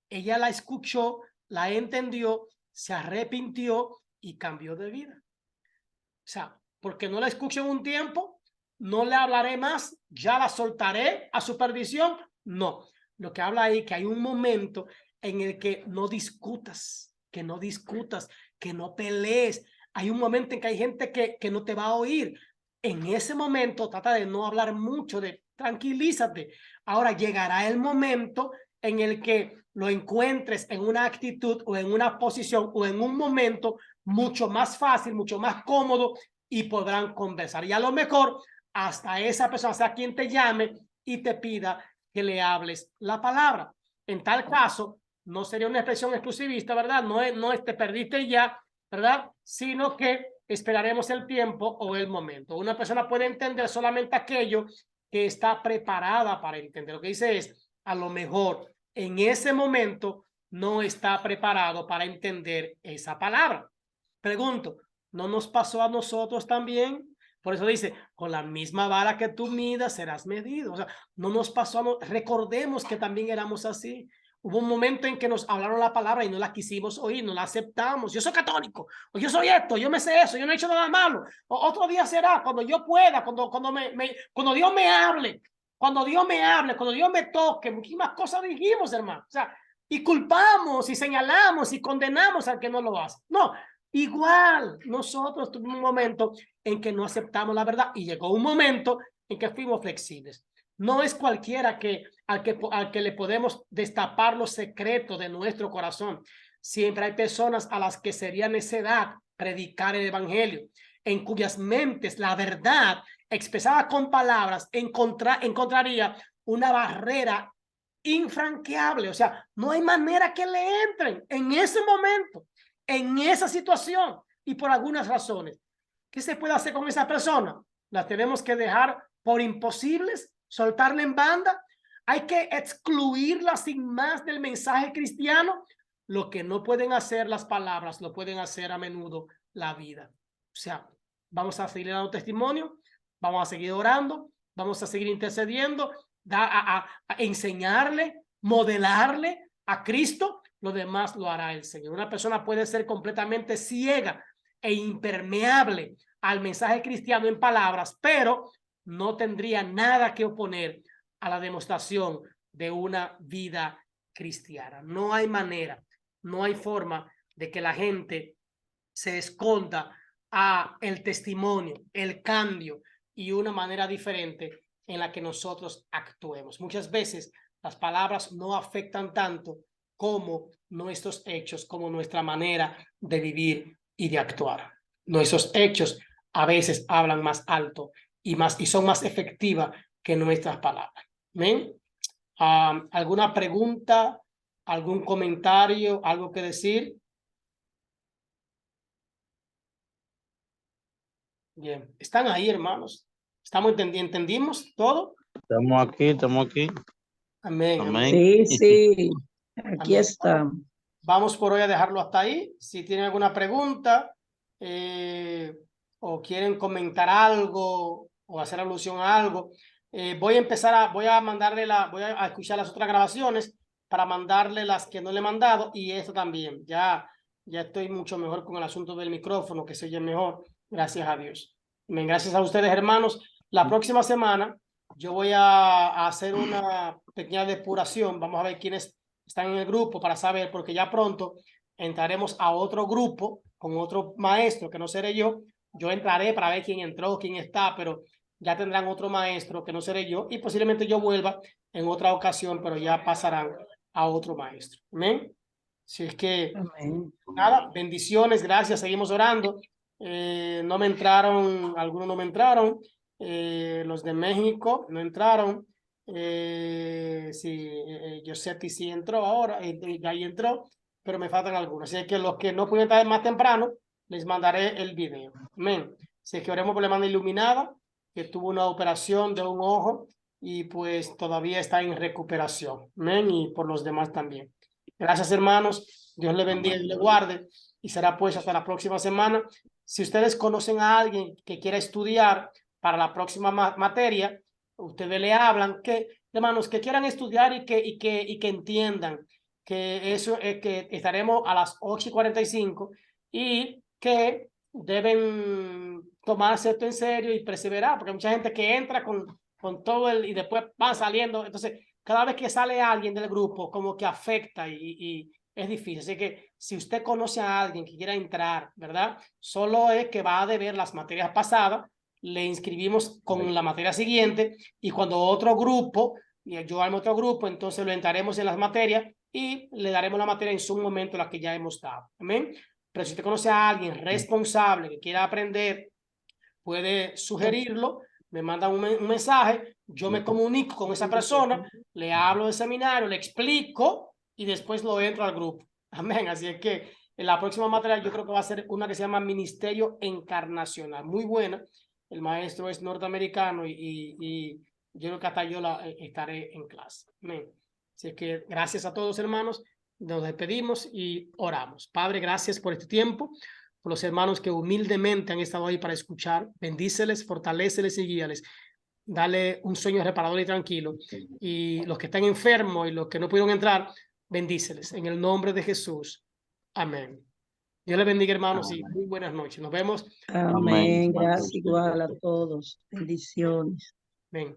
ella la escuchó, la entendió, se arrepintió y cambió de vida. O sea, porque no la escuché en un tiempo, no le hablaré más, ya la soltaré a su perdición. No, lo que habla ahí que hay un momento en el que no discutas, que no pelees. Hay un momento en que hay gente que no te va a oír. En ese momento trata de no hablar mucho, tranquilízate. Ahora llegará el momento en el que lo encuentres en una actitud o en una posición o en un momento mucho más fácil, mucho más cómodo y podrán conversar. Y a lo mejor hasta esa persona sea quien te llame y te pida que le hables la palabra. En tal caso, no sería una expresión exclusivista, ¿verdad? No es te perdiste ya, ¿verdad? Sino que esperaremos el tiempo o el momento. Una persona puede entender solamente aquello que está preparada para entender. Lo que dice es, a lo mejor en ese momento no está preparado para entender esa palabra. Pregunto, ¿no nos pasó a nosotros también? Por eso dice, con la misma vara que tú midas serás medido. O sea, no nos pasó, recordemos que también éramos así. Hubo un momento en que nos hablaron la palabra y no la quisimos oír, no la aceptamos. Yo soy católico, o yo soy esto, yo me sé eso, yo no he hecho nada malo. O otro día será, cuando yo pueda, cuando Dios me hable, cuando Dios me toque. Muchísimas cosas dijimos, hermano. O sea, y culpamos, y señalamos, y condenamos al que no lo hace. No, igual nosotros tuvimos un momento en que no aceptamos la verdad y llegó un momento en que fuimos flexibles. No es cualquiera al que le podemos destapar los secretos de nuestro corazón. Siempre hay personas a las que sería necedad predicar el evangelio, en cuyas mentes la verdad expresada con palabras encontraría una barrera infranqueable. O sea, no hay manera que le entren en ese momento, en esa situación y por algunas razones. ¿Qué se puede hacer con esa persona? ¿Las tenemos que dejar por imposibles? ¿Soltarla en banda? ¿Hay que excluirla sin más del mensaje cristiano? Lo que no pueden hacer las palabras, lo pueden hacer a menudo la vida. O sea, vamos a seguir dando testimonio, vamos a seguir orando, vamos a seguir intercediendo a enseñarle, modelarle a Cristo, lo demás lo hará el Señor. Una persona puede ser completamente ciega e impermeable al mensaje cristiano en palabras, pero no tendría nada que oponer a la demostración de una vida cristiana. No hay manera, no hay forma de que la gente se esconda a el testimonio, el cambio y una manera diferente en la que nosotros actuemos. Muchas veces las palabras no afectan tanto como nuestros hechos, como nuestra manera de vivir y de actuar. Nuestros hechos a veces hablan más alto y son más efectivas que nuestras palabras. ¿Ven? ¿Alguna pregunta? ¿Algún comentario? ¿Algo que decir? Bien, están ahí, hermanos. ¿Entendimos todo? Estamos aquí. Amén, amén. Amén. Sí, aquí Amén. está. Vamos por hoy a dejarlo hasta ahí. Si tienen alguna pregunta o quieren comentar algo o hacer alusión a algo, voy a escuchar las otras grabaciones para mandarle las que no le he mandado y esto también. Ya estoy mucho mejor con el asunto del micrófono, que se oye mejor, gracias a Dios. Amén. Gracias a ustedes, hermanos. La próxima semana yo voy a hacer una pequeña depuración. Vamos a ver quiénes están en el grupo para saber, porque ya pronto entraremos a otro grupo con otro maestro, que no seré yo. Yo entraré para ver quién entró, quién está, pero ya tendrán otro maestro que no seré yo y posiblemente yo vuelva en otra ocasión, pero ya pasarán a otro maestro. Amén. Si es que, Amén. nada, bendiciones, gracias, seguimos orando. No me entraron, algunos no me entraron, los de México no entraron. Sí, Giuseppe sí entró ahora, ya ahí entró, pero me faltan algunos. Así que los que no pueden estar más temprano, les mandaré el video. Amén. Así que oremos por la hermana Iluminada, que tuvo una operación de un ojo y pues todavía está en recuperación. Amén. Y por los demás también. Gracias, hermanos. Dios le bendiga y le guarde. Y será pues hasta la próxima semana. Si ustedes conocen a alguien que quiera estudiar para la próxima materia, ustedes le hablan, que hermanos, que quieran estudiar y que entiendan que eso es que estaremos a las 8:45 y que deben tomarse esto en serio y perseverar, porque hay mucha gente que entra con todo y después van saliendo. Entonces, cada vez que sale alguien del grupo, como que afecta y es difícil. Así que si usted conoce a alguien que quiera entrar, ¿verdad? Solo es que va a deber las materias pasadas, le inscribimos con la materia siguiente y cuando otro grupo, yo armo otro grupo, entonces lo entraremos en las materias y le daremos la materia en su momento la que ya hemos dado. Amén. Pero si usted conoce a alguien responsable que quiera aprender, puede sugerirlo, me manda un mensaje, yo me comunico con esa persona, le hablo del seminario, le explico y después lo entro al grupo. Amén. Así es que en la próxima materia yo creo que va a ser una que se llama Ministerio Encarnacional. Muy buena. El maestro es norteamericano y yo creo que hasta yo estaré en clase. Amén. Así es que gracias a todos, hermanos. Nos despedimos y oramos. Padre, gracias por este tiempo, por los hermanos que humildemente han estado ahí para escuchar. Bendíceles, fortaléceles y guíales. Dale un sueño reparador y tranquilo. Y los que están enfermos y los que no pudieron entrar, bendíceles. En el nombre de Jesús. Amén. Dios les bendiga, hermanos, y muy buenas noches. Nos vemos. Amén. Gracias igual a todos. Bendiciones. Amén.